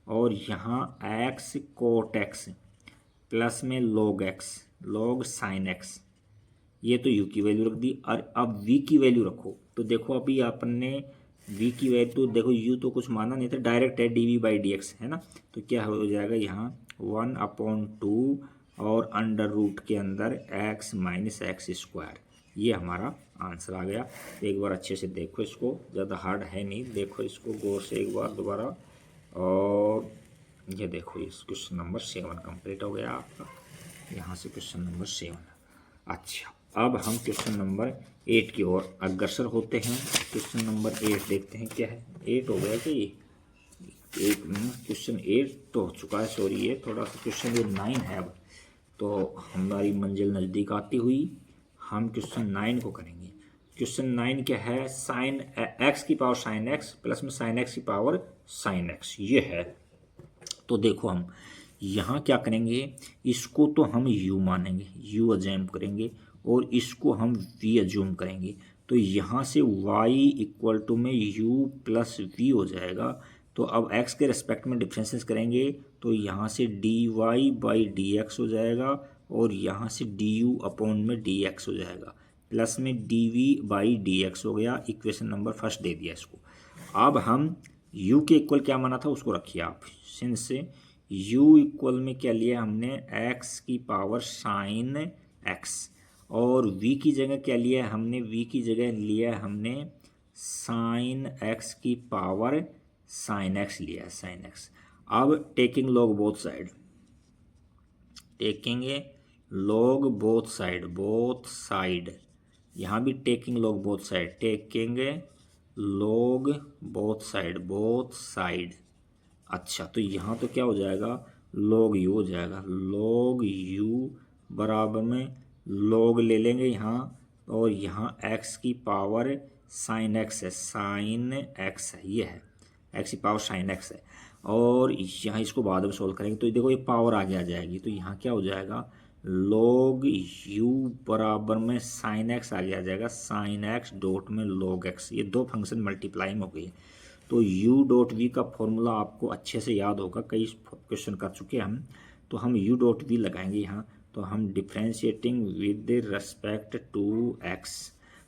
और यहाँ एक्स कोट एक्स प्लस में log x log sin x, ये तो u की वैल्यू रख दी। और अब v की वैल्यू रखो, तो देखो अभी आपने v की वैल्यू तो देखो u तो कुछ माना नहीं था, डायरेक्ट है dv बाई डी एक्स है ना, तो क्या हो जाएगा यहाँ 1/2 और अंडर रूट के अंदर x माइनस एक्स स्क्वायर, ये हमारा आंसर आ गया। एक बार अच्छे से देखो इसको, ज़्यादा हार्ड है नहीं, देखो इसको गौर से एक बार दोबारा। और ये देखो इस क्वेश्चन नंबर 7 कंप्लीट हो गया आपका, यहाँ से क्वेश्चन नंबर 7। अच्छा, अब हम क्वेश्चन नंबर 8 की ओर अग्रसर होते हैं। क्वेश्चन नंबर 8 देखते हैं क्या है। 8 हो गया कि ये एक क्वेश्चन 8 तो हो चुका है, सॉरी ये थोड़ा सा क्वेश्चन ये 9 है। अब तो हमारी मंजिल नज़दीक आती हुई हम क्वेश्चन 9 को करेंगे। क्वेश्चन 9 क्या है, साइन एक्स की पावर साइन एक्स प्लस में साइन एक्स की पावर साइन एक्स, ये है। तो देखो हम यहाँ क्या करेंगे, इसको तो हम u मानेंगे, u अज्यूम करेंगे, और इसको हम v अज्यूम करेंगे। तो यहाँ से y इक्वल टू में u प्लस v हो जाएगा। तो अब x के रेस्पेक्ट में डिफरेंसेस करेंगे, तो यहाँ से dy बाई डी एक्स हो जाएगा, और यहाँ से du अपॉन में dx हो जाएगा, प्लस में dv बाई डी एक्स हो गया। इक्वेशन नंबर फर्स्ट दे दिया इसको। अब हम u के इक्वल क्या माना था उसको रखिए आप, सिंस u इक्वल में क्या लिया हमने, x की पावर साइन x, और v की जगह क्या लिया है हमने, v की जगह लिया है हमने साइन x की पावर साइन x लिया है, साइन x। अब taking log both side, taking log both side, यहाँ भी taking log both side, taking log both side. अच्छा, तो यहाँ तो क्या हो जाएगा, log u हो जाएगा, log u बराबर में log ले लेंगे यहाँ, और यहाँ x की पावर साइन x है, साइन x है, ये है x की पावर साइन x है। और यहाँ इसको बाद में सोल्व करेंगे, तो देखो ये पावर आगे आ जाएगी, तो यहाँ क्या हो जाएगा, log u बराबर में साइन x आगे आ जाएगा, साइन x डॉट में log x, ये दो फंक्शन मल्टीप्लाइंग हो गई। तो u डॉट वी का फॉर्मूला आपको अच्छे से याद होगा, कई क्वेश्चन कर चुके हैं हम। तो हम u डॉट वी लगाएंगे यहाँ, तो हम differentiating with respect to x,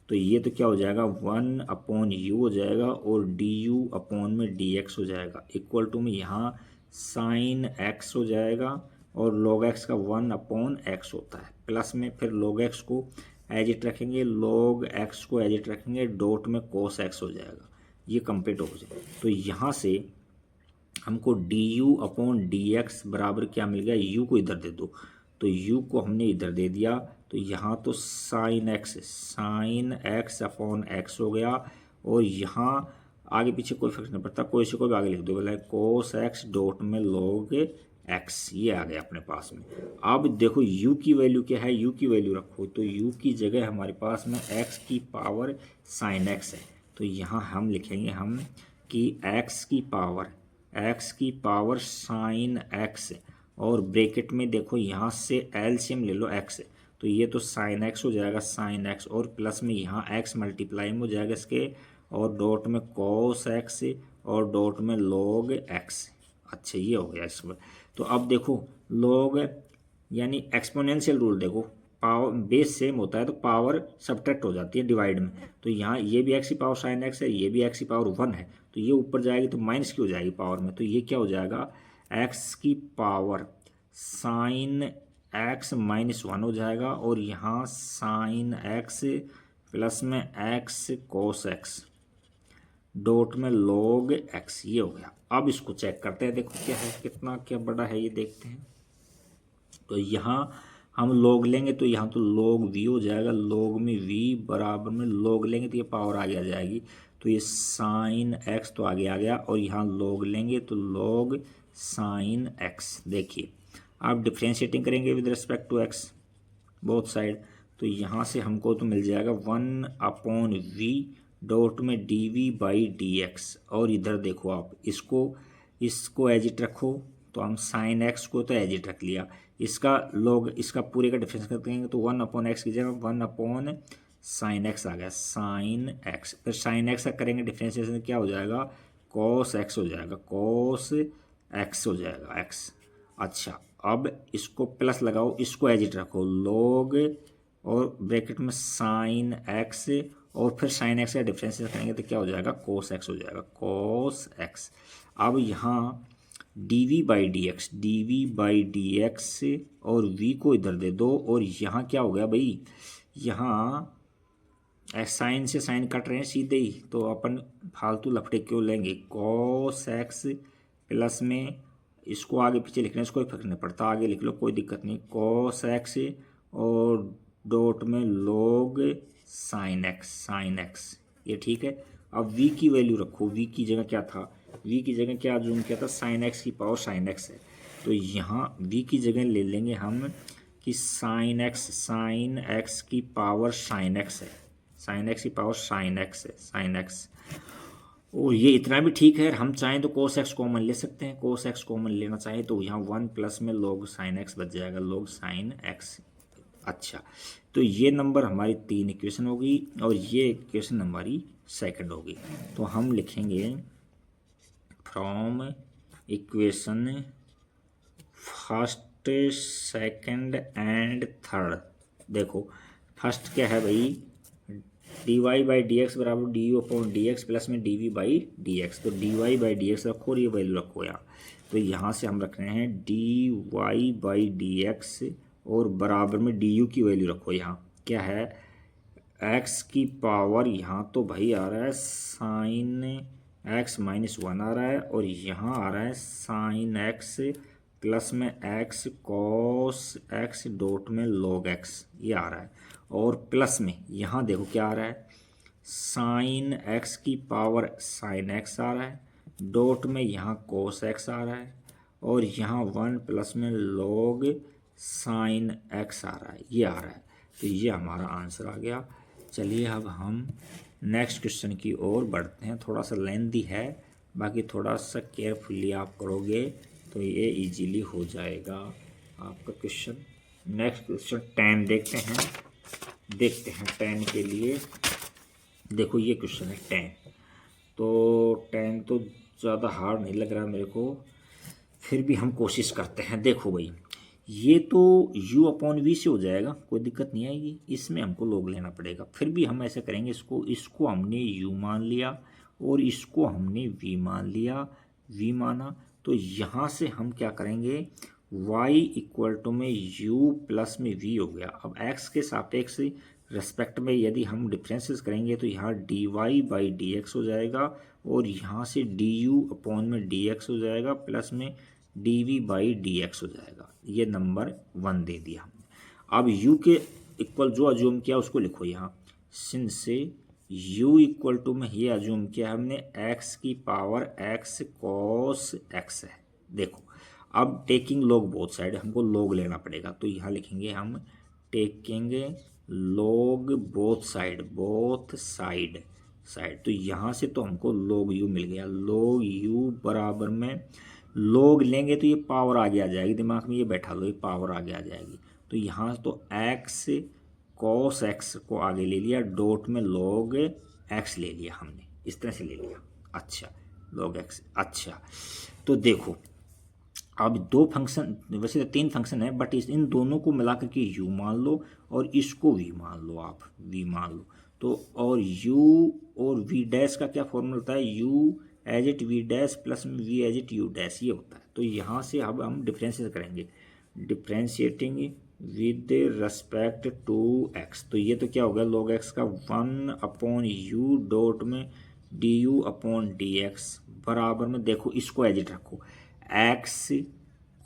तो ये तो क्या हो जाएगा 1/u हो जाएगा, और du अपॉन में dx हो जाएगा, इक्वल टू में यहाँ साइन x हो जाएगा, और log x का 1/x होता है, प्लस में फिर log x को एज इट रखेंगे, log x को एज इट रखेंगे, डॉट में cos x हो जाएगा, ये कंप्लीट हो जाए। तो यहाँ से हमको du अपॉन डी एक्स बराबर क्या मिल गया, u को इधर दे दो, तो u को हमने इधर दे दिया, तो यहाँ तो साइन एक्स अपॉन एक्स हो गया, और यहाँ आगे पीछे कोई फर्क नहीं पड़ता, कोई से कोई आगे लिख दो, बोला कोस एक्स डॉट में log x, ये आ गया अपने पास में। अब देखो u की वैल्यू क्या है, u की वैल्यू रखो, तो u की जगह हमारे पास में x की पावर साइन x है, तो यहाँ हम लिखेंगे हम कि x की पावर साइन x, और ब्रैकेट में देखो यहाँ से एलसीएम ले लो x, तो ये तो साइन x हो जाएगा, साइन x, और प्लस में यहाँ x मल्टीप्लाई हो जाएगा इसके, और डॉट में cos x, और डॉट में log x। अच्छा, ये हो गया इसमें। तो अब देखो log यानी एक्सपोनेंशियल रूल, देखो पावर बेस सेम होता है तो पावर सब्ट्रैक्ट हो जाती है डिवाइड में, तो यहाँ ये भी x की पावर साइन x है, ये भी x की पावर 1 है, तो ये ऊपर जाएगी तो माइनस की हो जाएगी पावर में, तो ये क्या हो जाएगा x की पावर साइन x माइनस 1 हो जाएगा, और यहाँ साइन x प्लस में x cos x डॉट में log x, ये हो गया। अब इसको चेक करते हैं, देखो क्या है, कितना क्या बड़ा है ये देखते हैं। तो यहाँ हम log लेंगे, तो यहाँ तो log v हो जाएगा, log में v बराबर में log लेंगे तो ये पावर आगे आ जाएगी, तो ये साइन x तो आगे आ गया, और यहाँ log लेंगे तो log साइन x। देखिए आप डिफ्रेंशिएटिंग करेंगे with respect to x both side, तो यहाँ से हमको तो मिल जाएगा 1/v डॉट में dv बाई dx, और इधर देखो आप इसको एज इट रखो, तो हम साइन x को तो एज इट रख लिया, इसका log इसका पूरे का डिफरेंस कर देंगे, तो 1/x की जगह 1/ साइन x आ गया, साइन x। फिर साइन x का करेंगे डिफ्रेंशिएशन, क्या हो जाएगा cos x हो जाएगा, cos एक्स हो जाएगा एक्स। अच्छा, अब इसको प्लस लगाओ, इसको एज इट रखो, लॉग और ब्रैकेट में साइन एक्स, और फिर साइन एक्स का डिफरेंस करेंगे तो क्या हो जाएगा, कोस एक्स हो जाएगा, कोस एक्स। अब यहाँ D we by D x और v को इधर दे दो, और यहाँ क्या हो गया भाई, यहाँ साइन से साइन कट रहे हैं सीधे ही, तो अपन फालतू लफड़े क्यों लेंगे, कॉस एक्स प्लस में इसको आगे पीछे लिखने इसको फर्क नहीं पड़ता, आगे लिख लो कोई दिक्कत नहीं, कॉस एक्स और डॉट में लॉग साइन एक्स, ये ठीक है। अब v की वैल्यू रखो, v की जगह क्या था, v की जगह क्या जूम किया था, साइन एक्स की पावर साइन एक्स है, तो यहाँ v की जगह ले लेंगे हम कि साइन एक्स की पावर साइन एक्स है, साइन एक्स की पावर साइन एक्स है, साइन एक्स। और ये इतना भी ठीक है, हम चाहें तो कोस एक्स कॉमन ले सकते हैं, कोस एक्स कॉमन लेना चाहें तो यहाँ 1 प्लस में लॉग साइन एक्स बच जाएगा, लॉग साइन एक्स। अच्छा, तो ये नंबर हमारी 3 इक्वेशन होगी और ये इक्वेशन हमारी सेकंड होगी। तो हम लिखेंगे from equation first second and third. देखो फर्स्ट क्या है भाई, d Y by D x बराबर d u upon d x plus में d we by D x, तो D Y by D x रखो और ये वैल्यू रखो यहाँ, तो यहाँ से हम रख रहे हैं d Y by D x और बराबर में डी यू की वैल्यू रखो, यहाँ क्या है एक्स की पावर, यहाँ तो भाई आ रहा है साइन एक्स माइनस 1 आ रहा है, और यहाँ आ रहा है साइन एक्स प्लस में एक्स कॉस एक्स डॉट में लॉग एक्स, ये आ रहा है, और प्लस में यहाँ देखो क्या आ रहा है, साइन एक्स की पावर साइन एक्स आ रहा है, डॉट में यहाँ कोस एक्स आ रहा है, और यहाँ 1 प्लस में लॉग साइन एक्स आ रहा है, ये आ रहा है, तो ये हमारा आंसर आ गया। चलिए अब हम नेक्स्ट क्वेश्चन की ओर बढ़ते हैं, थोड़ा सा लेंथी है, बाकी थोड़ा सा केयरफुली आप करोगे तो ये इजीली हो जाएगा आपका क्वेश्चन। नेक्स्ट क्वेश्चन 10 देखते हैं 10 के लिए। देखो ये क्वेश्चन है 10, तो 10 तो ज़्यादा हार्ड नहीं लग रहा मेरे को, फिर भी हम कोशिश करते हैं। देखो भाई ये तो u अपॉन वी से हो जाएगा, कोई दिक्कत नहीं आएगी, इसमें हमको लॉग लेना पड़ेगा, फिर भी हम ऐसे करेंगे, इसको हमने u मान लिया और इसको हमने v मान लिया, v माना, तो यहाँ से हम क्या करेंगे, y इक्वल टू में u प्लस में v हो गया। अब x के सापेक्ष रेस्पेक्ट में यदि हम डिफरेंसेस करेंगे तो यहाँ d Y by D x हो जाएगा, और यहाँ से डी यू अपॉन में डी एक्स हो जाएगा, प्लस में d we by D x हो जाएगा। ये नंबर 1 दे दिया हमने। अब u के इक्वल जो अज्यूम किया उसको लिखो यहाँ, सिंस से u इक्वल टू में ये अज्यूम किया हमने x की पावर x कॉस x है। देखो अब टेकिंग लॉग बोथ साइड, हमको लॉग लेना पड़ेगा, तो यहाँ लिखेंगे हम टेकिंग लॉग बोथ साइड, तो यहाँ से तो हमको लॉग u मिल गया, लॉग u बराबर में लॉग लेंगे तो ये पावर आगे आ जाएगी, दिमाग में ये बैठा लो, ये पावर आगे आ जाएगी, तो यहाँ तो x कॉस x को आगे ले लिया, डॉट में लॉग x ले लिया हमने, इस तरह से ले लिया। अच्छा लॉग x, अच्छा तो देखो अब 2 फंक्शन, वैसे तो 3 फंक्शन है, बट इन दोनों को मिला करके u मान लो और इसको v मान लो, आप v मान लो, तो और u और v डैश का क्या फॉर्मूला होता है, u एज इट v dash plus v as it u dash, ये होता है। तो यहाँ से अब हम डिफ्रेंशिएट करेंगे, differentiating with respect to x, तो ये तो क्या होगा, log x का 1 अपॉन u डॉट में D u upon d x बराबर में, देखो इसको एज इट रखो, x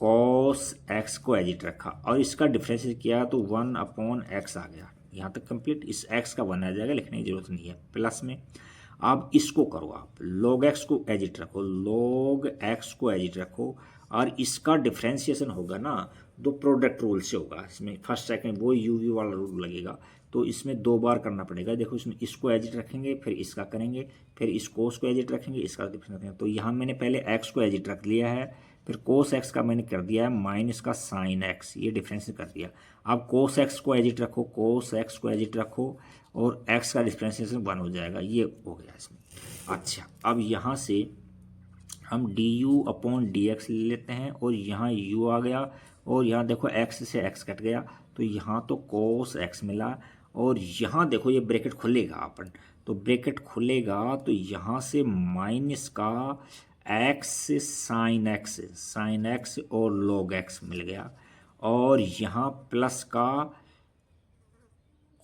कॉस x को एज इट रखा और इसका डिफ्रेंशिएट किया तो 1 अपॉन x आ गया, यहाँ तक कंप्लीट, इस x का 1 आ जाएगा, लिखने की जरूरत नहीं है, प्लस में अब इसको करो आप, log x को एज इट रखो, log x को एज इट रखो, और इसका डिफ्रेंशिएशन होगा ना, 2 प्रोडक्ट रूल से होगा, इसमें फर्स्ट सेकंड वो यू वी वाला रूल लगेगा, तो इसमें 2 बार करना पड़ेगा। देखो इसमें इसको एज इट रखेंगे, फिर इसका करेंगे, फिर इस कोस को एज इट रखेंगे, इसका डिफरेंस रखेंगे, तो यहाँ मैंने पहले x को एज इट रख लिया है, फिर कोस x का मैंने कर दिया है माइनस का साइन x, ये डिफरेंस कर दिया। अब कोस x को एज इट रखो, कोस x को एज इट रखो, और x का डिफरेंशिएशन 1 हो जाएगा, ये हो गया इसमें। अच्छा अब यहाँ से हम D u upon d x ले लेते हैं और यहाँ यू आ गया और यहाँ देखो एक्स से एक्स कट गया तो यहाँ तो कोस एक्स मिला और यहाँ देखो ये ब्रैकेट खुलेगा अपन, तो ब्रैकेट खुलेगा तो यहाँ से माइनस का एक्स साइन एक्स और लॉग एक्स मिल गया और यहाँ प्लस का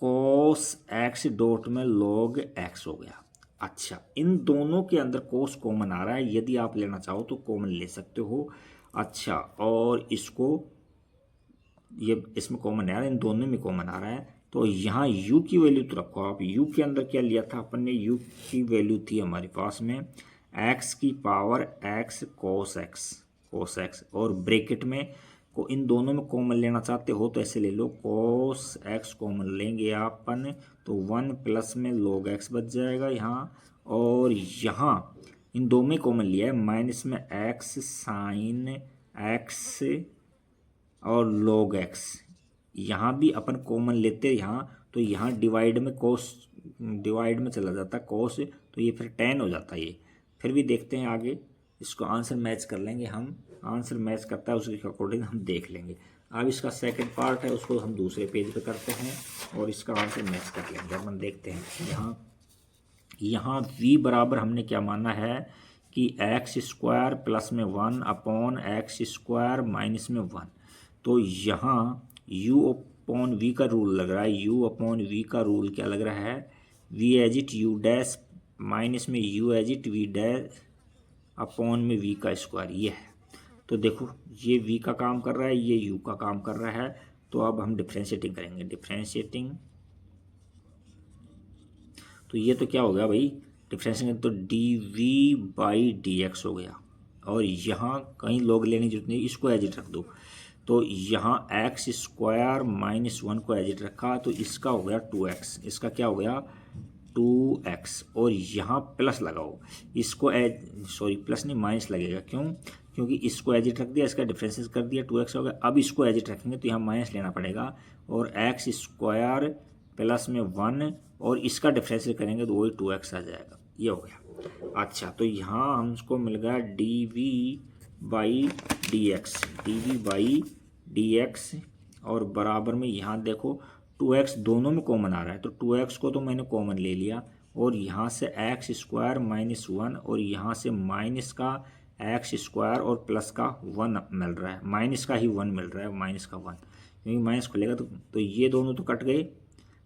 कोस एक्स डॉट में लॉग एक्स हो गया। अच्छा, इन दोनों के अंदर कोस कॉमन आ रहा है, यदि आप लेना चाहो तो कॉमन ले सकते हो। अच्छा, और इसको ये इसमें कॉमन आ रहा है, इन दोनों में कॉमन आ रहा है, तो यहाँ u की वैल्यू तो रखो आप। u के अंदर क्या लिया था अपन ने, u की वैल्यू थी हमारे पास में x की पावर x कोस x और ब्रैकेट में को इन दोनों में कॉमन लेना चाहते हो तो ऐसे ले लो, कोस x कॉमन लेंगे अपन तो 1 प्लस में log x बच जाएगा यहाँ, और यहाँ इन दो में कॉमन लिया है माइनस में x साइन x और log x, यहाँ भी अपन कॉमन लेते हैं यहाँ, तो यहाँ डिवाइड में कोस डिवाइड में चला जाता है कोस, तो ये फिर 10 हो जाता है। ये फिर भी देखते हैं आगे, इसको आंसर मैच कर लेंगे हम, आंसर मैच करता है उसके अकॉर्डिंग हम देख लेंगे। अब इसका सेकंड पार्ट है उसको हम दूसरे पेज पे करते हैं और इसका आंसर मैच कर लेंगे। अपन देखते हैं यहाँ v बराबर हमने क्या माना है कि एक्स स्क्वायर प्लस में 1 अपॉन एक्स स्क्वायर माइनस में 1, तो यहाँ u अपॉन v का रूल लग रहा है, u अपॉन v का रूल क्या लग रहा है, v as it u dash minus में u as it v dash upon में v का स्क्वायर, ये है। तो देखो ये v का काम कर रहा है, ये u का काम कर रहा है, तो अब हम डिफ्रेंशिएटिंग करेंगे, डिफ्रेंशिएटिंग तो ये तो क्या हो गया भाई, डिफ्रेंशिएटिंग तो d we by D x हो गया, और यहाँ कहीं लॉग लेने की जरूरत नहीं, इसको एज इट रख दो, तो यहाँ एक्स स्क्वायर माइनस 1 को एज इट रखा तो इसका हो गया 2x, इसका क्या हो गया 2x, और यहाँ प्लस लगाओ, इसको प्लस नहीं माइनस लगेगा, क्योंकि इसको एज इट रख दिया, इसका डिफरेंसेस कर दिया, 2x हो गया। अब इसको एज इट रखेंगे तो यहाँ माइनस लेना पड़ेगा और एक्स स्क्वायर प्लस में 1 और इसका डिफरेंशियल करेंगे तो वही 2x आ जाएगा, ये हो गया। अच्छा, तो यहाँ हमको मिल गया d we by D x और बराबर में यहाँ देखो 2x दोनों में कॉमन आ रहा है, तो 2x को तो मैंने कॉमन ले लिया और यहाँ से एक्स स्क्वायर माइनस 1 और यहाँ से माइनस का एक्स स्क्वायर और प्लस का 1 मिल रहा है, माइनस का ही 1 मिल रहा है, माइनस का 1, क्योंकि माइनस खुलेगा तो ये दोनों तो कट गए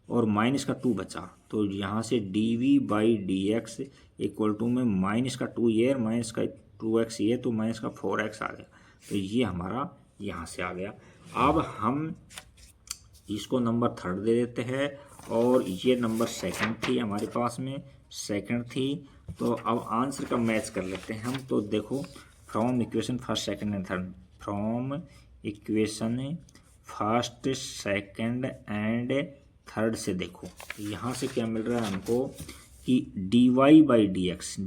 और माइनस का 2 बचा, तो यहाँ से d we by D x equal to में माइनस का 2 ये माइनस का 2x ये, तो माइनस का 4x आ गया, तो ये हमारा यहाँ से आ गया। अब हम इसको नंबर 3 दे देते हैं और ये नंबर 2 थी हमारे पास में, 2 थी, तो अब आंसर का मैच कर लेते हैं हम। तो देखो from equation first second and third, from equation first second and third से देखो यहाँ से क्या मिल रहा है हमको कि d Y by D x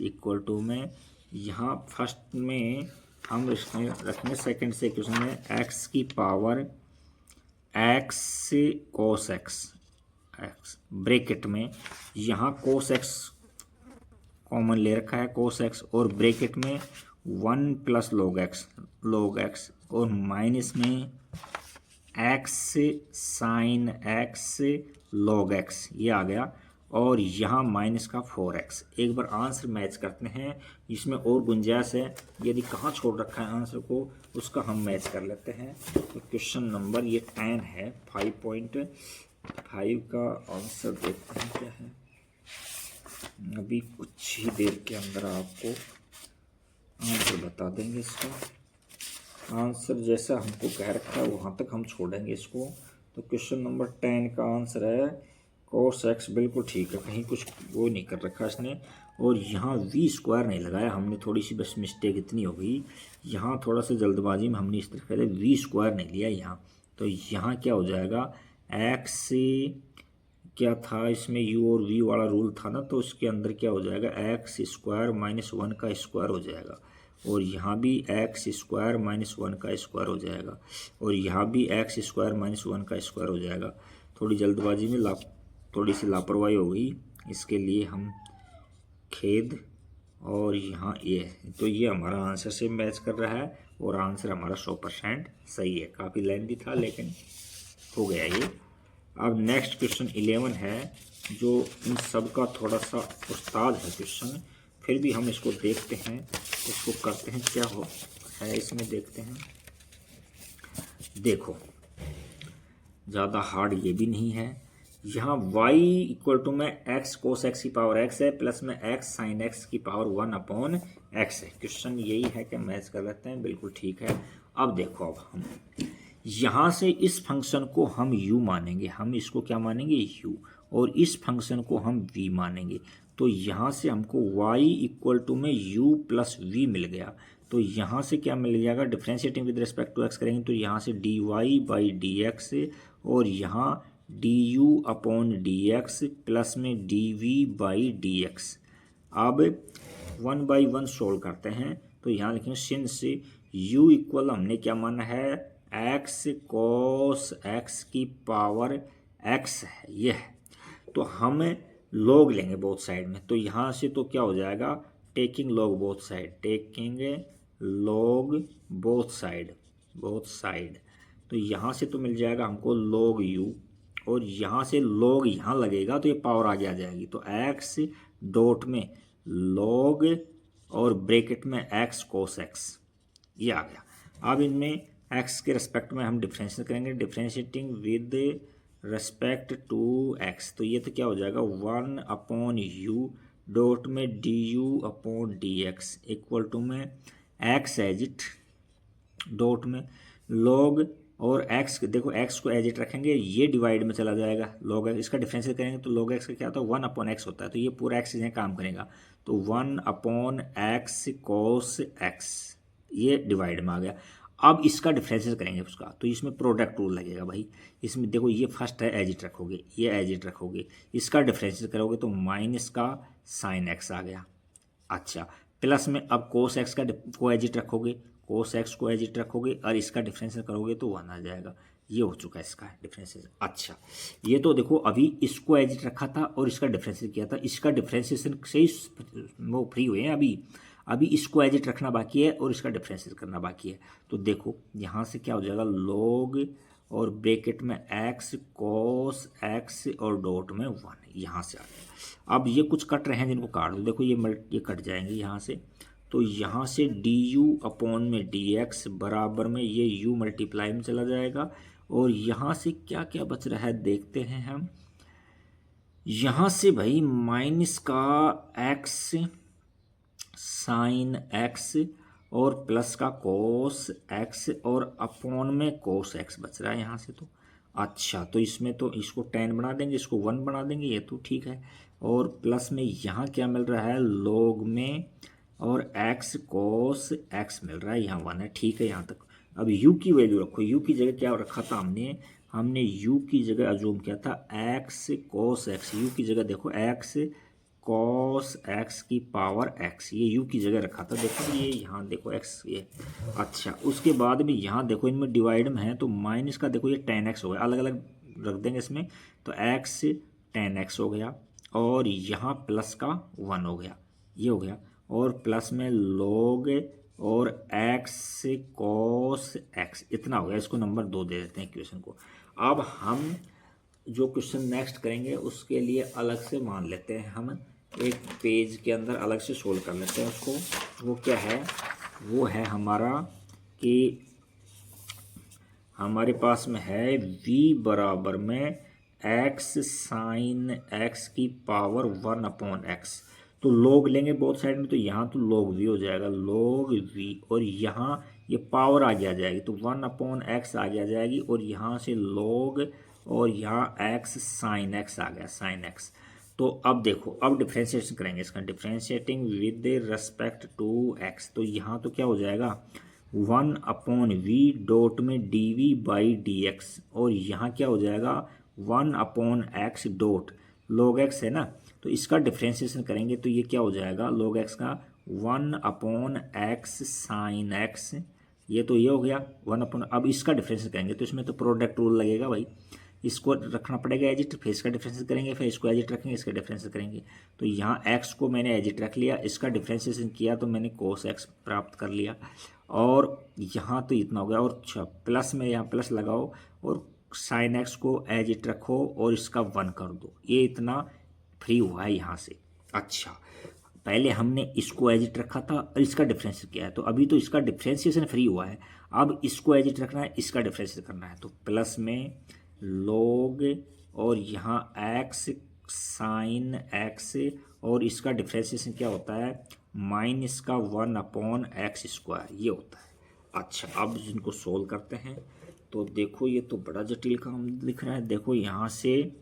equal to में यहाँ फर्स्ट में हम रखेंगे सेकंड से इक्वेशन में एक्स की power x cos x bracket में यहाँ कोस एक्स कॉमन ले रखा है, कोस एक्स, और ब्रैकेट में 1 प्लस लॉग एक्स और माइनस में x sine x log x, ये आ गया, और यहाँ माइनस का 4x। एक बार आंसर मैच करते हैं, इसमें और गुंजाइश है, यदि कहाँ छोड़ रखा है आंसर को उसका हम मैच कर लेते हैं। तो क्वेश्चन नंबर ये 10 है, 5.5 का आंसर देखते हैं क्या है। अभी कुछ ही देर के अंदर आपको आंसर बता देंगे, इसका आंसर जैसा हमको कह रखा है वहाँ तक हम छोड़ेंगे इसको। तो क्वेश्चन नंबर 10 का आंसर है कोस एक्स, बिल्कुल ठीक है, कहीं कुछ वो नहीं कर रखा इसने, और यहाँ वी स्क्वायर नहीं लगाया हमने, थोड़ी सी बस मिस्टेक इतनी हो गई, यहाँ थोड़ा सा जल्दबाजी में हमने इस तरह कहते वी स्क्वायर नहीं लिया यहाँ, तो यहाँ क्या हो जाएगा एक्स क्या था इसमें यू और वी वाला रूल था ना, तो उसके अंदर क्या हो जाएगा एक्स स्क्वायर माइनस 1 का स्क्वायर हो जाएगा, और यहाँ भी एक्स स्क्वायर माइनस 1 का स्क्वायर हो जाएगा, और यहाँ भी एक्स स्क्वायर माइनस 1 का स्क्वायर हो जाएगा। थोड़ी जल्दबाजी में थोड़ी सी लापरवाही हो गई, इसके लिए हम खेद और यहाँ ये, तो ये हमारा आंसर से मैच कर रहा है और आंसर हमारा 100% सही है। काफ़ी लेंथी था लेकिन हो गया ये। अब नेक्स्ट क्वेश्चन 11 है, जो इन सब का थोड़ा सा उस्ताद है क्वेश्चन, फिर भी हम इसको देखते हैं, इसको करते हैं, क्या हो है इसमें देखते हैं। देखो ज़्यादा हार्ड ये भी नहीं है। यहाँ y इक्वल टू में x कोस x की पावर x है, प्लस में x साइन x की पावर 1/x है। क्वेश्चन यही है कि मैच कर लेते हैं, बिल्कुल ठीक है। अब देखो, अब हम यहाँ से इस फंक्शन को हम u मानेंगे, हम इसको क्या मानेंगे u, और इस फंक्शन को हम v मानेंगे। तो यहाँ से हमको y इक्वल टू में u प्लस v मिल गया। तो यहाँ से क्या मिल जाएगा, differentiating with respect to x करेंगे तो यहाँ से dy बाई dx, और यहाँ du अपॉन dx प्लस में dv बाई dx। अब 1/1 सोल्व करते हैं तो यहाँ लिखेंगे सिंस u इक्वल हमने क्या माना है, x cos x की पावर x है ये है, तो हम log लेंगे बोथ साइड में। तो यहाँ से तो क्या हो जाएगा, taking log both side, taking log both side. तो यहाँ से तो मिल जाएगा हमको log u, और यहाँ से log यहाँ लगेगा तो ये पावर आगे आ जाएगी। तो x डॉट में log और ब्रैकेट में x cos x, ये आ गया। अब इनमें x के रेस्पेक्ट में हम डिफ्रेंशिएट करेंगे, differentiating with respect to x, तो ये तो क्या हो जाएगा 1/u डॉट में du upon dx equal to में x एजिट डॉट में log और x, देखो x को एजिट रखेंगे, ये डिवाइड में चला जाएगा, log x, इसका डिफरेंशिएट करेंगे तो log x का क्या होता है 1/x होता है, तो ये पूरा x यहाँ काम करेगा, तो 1/x cos x, ये डिवाइड में आ गया। अब इसका डिफरेंशिएट करेंगे उसका, तो इसमें प्रोडक्ट रूल लगेगा भाई। इसमें देखो ये फर्स्ट है, एजिट रखोगे, ये एजिट रखोगे, इसका डिफरेंशिएट करोगे तो माइनस का साइन x आ गया। अच्छा, प्लस में अब कोस एक्स का को एजिट रखोगे, कोस एक्स को एजिट रखोगे और इसका डिफरेंशिएट करोगे तो 1 आ जाएगा। ये हो चुका है इसका डिफरेंशिएशन। अच्छा, ये तो देखो अभी इसको एजिट रखा था और इसका डिफरेंशिएट किया था, इसका डिफरेंशिएशन से ही वो फ्री हुए हैं। अभी इसको एजिट रखना बाकी है और इसका डिफरेंशिएट करना बाकी है। तो देखो यहाँ से क्या हो जाएगा, log और ब्रैकेट में x cos x और डॉट में 1, यहाँ से आ गया। अब ये कुछ कट रहे हैं जिनको काट दो, देखो ये कट जाएंगे यहाँ से, तो यहाँ से du अपॉन में dx बराबर में ये u मल्टीप्लाई में चला जाएगा, और यहाँ से क्या क्या बच रहा है देखते हैं हम। यहाँ से भाई माइनस का x साइन x और प्लस का कोस x और अपॉन में कोस x बच रहा है यहाँ से। तो अच्छा, तो इसमें तो इसको 10 बना देंगे, इसको 1 बना देंगे, ये तो ठीक है। और प्लस में यहाँ क्या मिल रहा है, log में और x कोस x मिल रहा है, यहाँ 1 है, ठीक है यहाँ तक। अब u की वैल्यू रखो, u की जगह क्या रखा था हमने u की जगह अज्यूम किया था x कोस x, u की जगह देखो x cos x की पावर x, ये u की जगह रखा था। देखो ये यहाँ देखो x ये। अच्छा, उसके बाद में यहाँ देखो इनमें डिवाइड में है तो माइनस का देखो ये 10x हो गया, अलग अलग रख देंगे इसमें, तो x 10x हो गया, और यहाँ प्लस का 1 हो गया, ये हो गया, और प्लस में log और x cos x, इतना हो गया। इसको नंबर 2 दे देते हैं इक्वेशन को। अब हम जो क्वेश्चन नेक्स्ट करेंगे उसके लिए अलग से मान लेते हैं, हम एक पेज के अंदर अलग से सोल्व कर लेते हैं उसको। वो क्या है, वो है हमारा कि हमारे पास में है v बराबर में x साइन x की पावर 1/x, तो log लेंगे बोथ साइड में, तो यहाँ तो log v हो जाएगा, log v, और यहाँ ये पावर आगे आ जाएगी तो 1/x आगे आ जाएगी, और यहाँ से log और यहाँ x साइन x आ गया, साइन x। तो अब देखो, अब डिफ्रेंशिएशन करेंगे इसका, differentiating with respect to x, तो यहाँ तो क्या हो जाएगा 1/v डॉट में dv बाई dx, और यहाँ क्या हो जाएगा 1/x डॉट log x है ना, तो इसका डिफ्रेंशिएशन करेंगे तो ये क्या हो जाएगा log x का 1/x साइन x, ये तो ये हो गया 1/, अब इसका डिफरेंस करेंगे तो इसमें तो प्रोडक्ट रूल लगेगा भाई, इसको रखना पड़ेगा एज इट, फिर इसका डिफरेंस करेंगे, फिर इसको एज इट रखेंगे, इसका डिफरेंस करेंगे। तो यहाँ x को मैंने एज इट रख लिया, इसका डिफ्रेंसिएशन किया तो मैंने cos x प्राप्त कर लिया। और यहाँ तो इतना हो गया, और प्लस में यहाँ प्लस लगाओ और साइन x को एज इट रखो और इसका 1 कर दो, ये इतना फ्री हुआ है यहाँ से। अच्छा, पहले हमने इसको एज इट रखा था और इसका डिफरेंस किया है, तो अभी तो इसका डिफ्रेंसिएशन फ्री हुआ है, अब इसको एज इट रखना है, इसका डिफ्रेंसिएशन करना है। तो प्लस में log और यहाँ x साइन x और इसका डिफ्रेंसिएशन क्या होता है, माइनस का 1/x², ये होता है। अच्छा, अब इनको सोल्व करते हैं तो देखो ये तो बड़ा जटिल काम दिख रहा है। देखो यहाँ से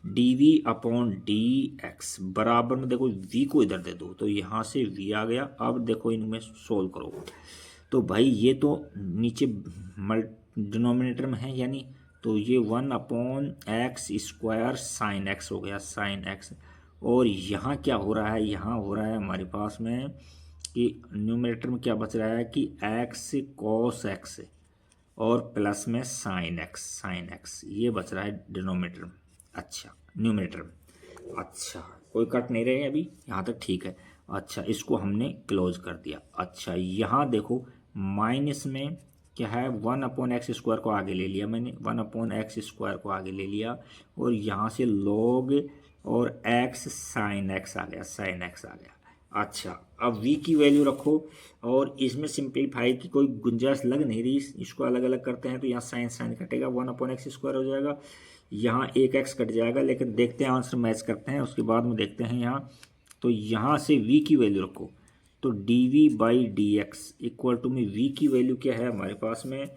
dv/dx बराबर में, देखो v को इधर दे दो तो यहाँ से v आ गया। अब देखो इनमें सोल्व करो तो भाई ये तो नीचे डिनोमिनेटर में है यानी, तो ये 1/x² साइन x हो गया, साइन x। और यहाँ क्या हो रहा है, यहाँ हो रहा है हमारे पास में कि न्यूमरेटर में क्या बच रहा है कि x cos x और प्लस में साइन x, ये बच रहा है डिनोमिनेटर में। अच्छा, न्यूमरेटर में। अच्छा, कोई कट नहीं रहे अभी, यहाँ तक ठीक है। अच्छा, इसको हमने क्लोज कर दिया। अच्छा, यहाँ देखो माइनस में क्या है, 1/x² को आगे ले लिया मैंने, 1/x² को आगे ले लिया और यहाँ से log और x साइन x आ गया, साइन x आ गया। अच्छा, अब v की वैल्यू रखो और इसमें सिंप्लीफाई की कोई गुंजाइश लग नहीं रही, इसको अलग अलग करते हैं तो यहाँ साइन कटेगा, 1/x² हो जाएगा, यहाँ एक x कट जाएगा। लेकिन देखते हैं आंसर मैच करते हैं, उसके बाद में देखते हैं यहाँ। तो यहाँ से v की वैल्यू रखो तो dv/dx इक्वल टू में v की वैल्यू क्या है हमारे पास में,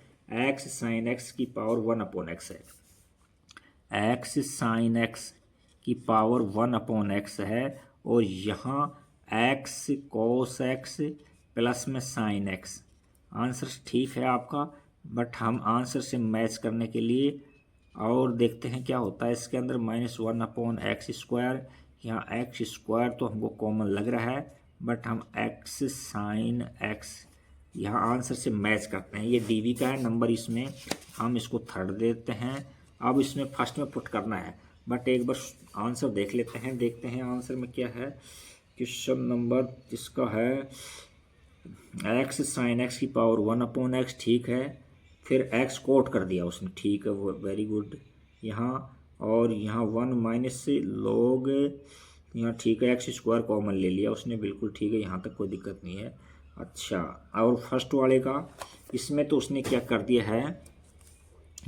x साइन x की पावर 1/x है, x साइन x की पावर 1/x है, और यहाँ x cos x प्लस में साइन x। आंसर ठीक है आपका, बट हम आंसर से मैच करने के लिए और देखते हैं क्या होता है इसके अंदर, -1/x², यहाँ x² तो हमको कॉमन लग रहा है, बट हम x साइन x यहाँ आंसर से मैच करते हैं। ये dv का है नंबर, इसमें हम इसको थर्ड देते हैं। अब इसमें फर्स्ट में पुट करना है, बट एक बार आंसर देख लेते हैं, देखते हैं आंसर में क्या है। क्वेश्चन नंबर इसका है x साइन x की पावर 1/x, ठीक है, फिर x कोट कर दिया उसने, ठीक है, वो वेरी गुड। यहाँ और यहाँ 1 माइनस से log, यहाँ ठीक है, x² कॉमन ले लिया उसने, बिल्कुल ठीक है, यहाँ तक कोई दिक्कत नहीं है। अच्छा, और फर्स्ट वाले का इसमें तो उसने क्या कर दिया है,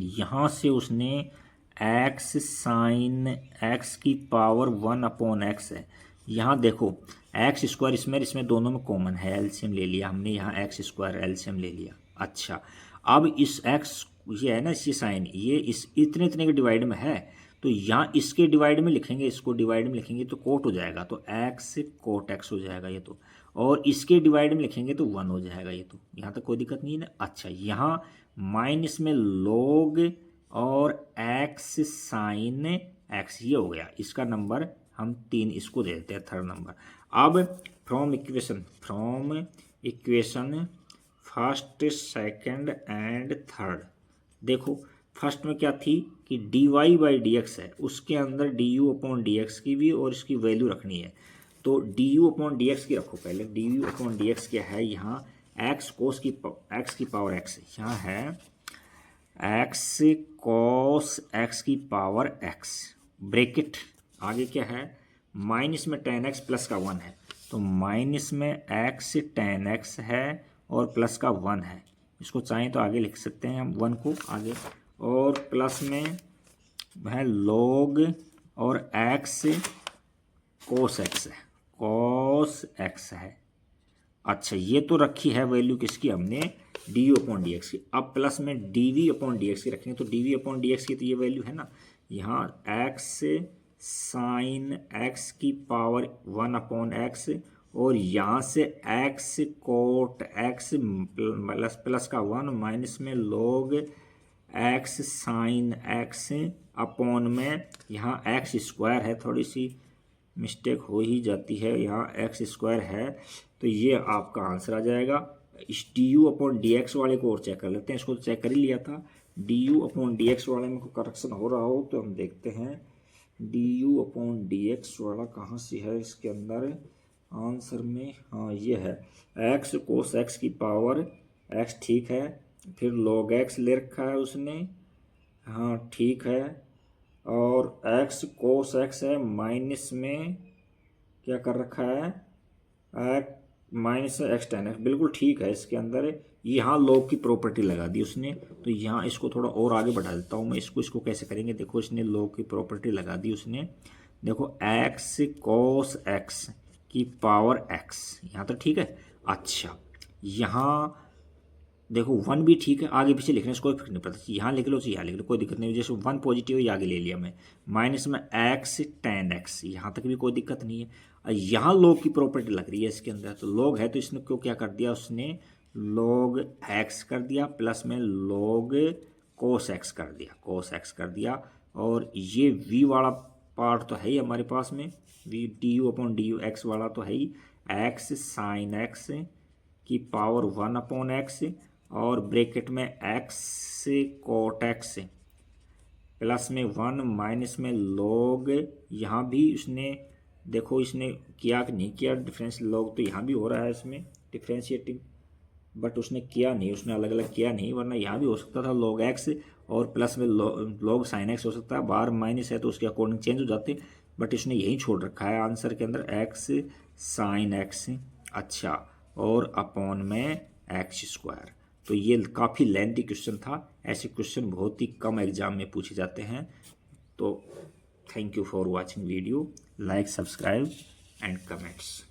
यहाँ से उसने x साइन x की पावर 1/x है। यहाँ देखो x² इसमें दोनों में कॉमन है, एलसीएम ले लिया हमने, यहाँ x² एलसीएम ले लिया। अच्छा, अब इस x ये है ना, इसी साइन ये इस इतने के डिवाइड में है, तो यहाँ इसके डिवाइड में लिखेंगे, इसको डिवाइड में लिखेंगे तो कोट हो जाएगा, तो x कोट x हो जाएगा ये तो, और इसके डिवाइड में लिखेंगे तो 1 हो जाएगा ये तो, यहाँ तक कोई दिक्कत नहीं है ना। अच्छा, यहाँ माइनस में log और x साइन x, ये हो गया इसका नंबर, हम 3 इसको दे देते हैं थर्ड नंबर। अब from equation first second and third, देखो फर्स्ट में क्या थी कि dy/dx है, उसके अंदर du/dx की भी और इसकी वैल्यू रखनी है, तो du/dx की रखो पहले। du/dx क्या है, यहाँ x की पावर x, यहाँ है x cos x की पावर x, ब्रैकेट आगे क्या है, माइनस में tan x प्लस का 1 है, तो माइनस में x tan x है और प्लस का 1 है, इसको चाहें तो आगे लिख सकते हैं हम 1 को आगे, और प्लस में है log और x cos x है। अच्छा, ये तो रखी है वैल्यू किसकी हमने, du/dx की। अब प्लस में dv/dx की रखेंगे, तो dv/dx की तो ये वैल्यू है ना, यहाँ x साइन x की पावर 1/x, और यहाँ से x कोट x प्लस का 1 माइनस में log x sine x upon में, यहाँ x² है, थोड़ी सी मिस्टेक हो ही जाती है, यहाँ x² है, तो ये आपका आंसर आ जाएगा। इस du/dx वाले को और चेक कर लेते हैं, इसको तो चेक कर ही लिया था, D u upon d x वाले में कोई करेक्शन हो रहा हो तो हम देखते हैं। D u upon d x वाला कहाँ से है इसके अंदर आंसर में? हाँ ये है, एक्स कोस एक्स की पावर एक्स, ठीक है। फिर लॉग एक्स ले रखा है उसने, हाँ ठीक है। और एक्स कोस एक्स है, माइनस में क्या कर रखा है, माइनस एक्स टेन एक्स, बिल्कुल ठीक है। इसके अंदर यहाँ लॉग की प्रॉपर्टी लगा दी उसने, तो यहाँ इसको थोड़ा और आगे बढ़ा देता हूँ मैं। इसको कैसे करेंगे, देखो इसने लॉग की प्रॉपर्टी लगा दी उसने। देखो एक्स कोस एक्स की पावर एक्स, यहाँ तो ठीक है। अच्छा यहाँ देखो वन भी ठीक है, आगे पीछे लिखने से कोई फर्क नहीं पड़ता, यहाँ लिख लो तो यहाँ लिख लो, कोई दिक्कत नहीं। जैसे वन पॉजिटिव है, आगे ले लिया मैं, माइनस में एक्स टेन एक्स, यहाँ तक भी कोई दिक्कत नहीं है। यहाँ लॉग की प्रॉपर्टी लग रही है इसके अंदर, तो लॉग है तो इसने क्यों क्या कर दिया उसने, लॉग एक्स कर दिया, प्लस में लॉग कोस एक्स कर दिया, कोस एक्स कर दिया। और ये वी वाला पार्ट तो है ही हमारे पास में, v d u upon d u x वाला तो है ही, एक्स साइन एक्स की पावर वन अपॉन एक्स, और ब्रैकेट में एक्स कोट एक्स प्लस में वन माइनस में लॉग, यहाँ भी उसने देखो इसने किया कि नहीं किया डिफरेंस, लॉग तो यहाँ भी हो रहा है इसमें डिफ्रेंशिएटिंग, बट उसने किया नहीं, उसने अलग अलग किया नहीं, वरना यहाँ भी हो सकता था लॉग एक्स और प्लस में लॉग साइन एक्स हो सकता है, बाहर माइनस है तो उसके अकॉर्डिंग चेंज हो जाते, बट इसने यही छोड़ रखा है आंसर के अंदर एक्स साइन एक्स, अच्छा, और अपॉन में एक्स स्क्वायर। तो ये काफ़ी लेंथी क्वेश्चन था, ऐसे क्वेश्चन बहुत ही कम एग्जाम में पूछे जाते हैं। तो thank you for watching video, like subscribe and comments.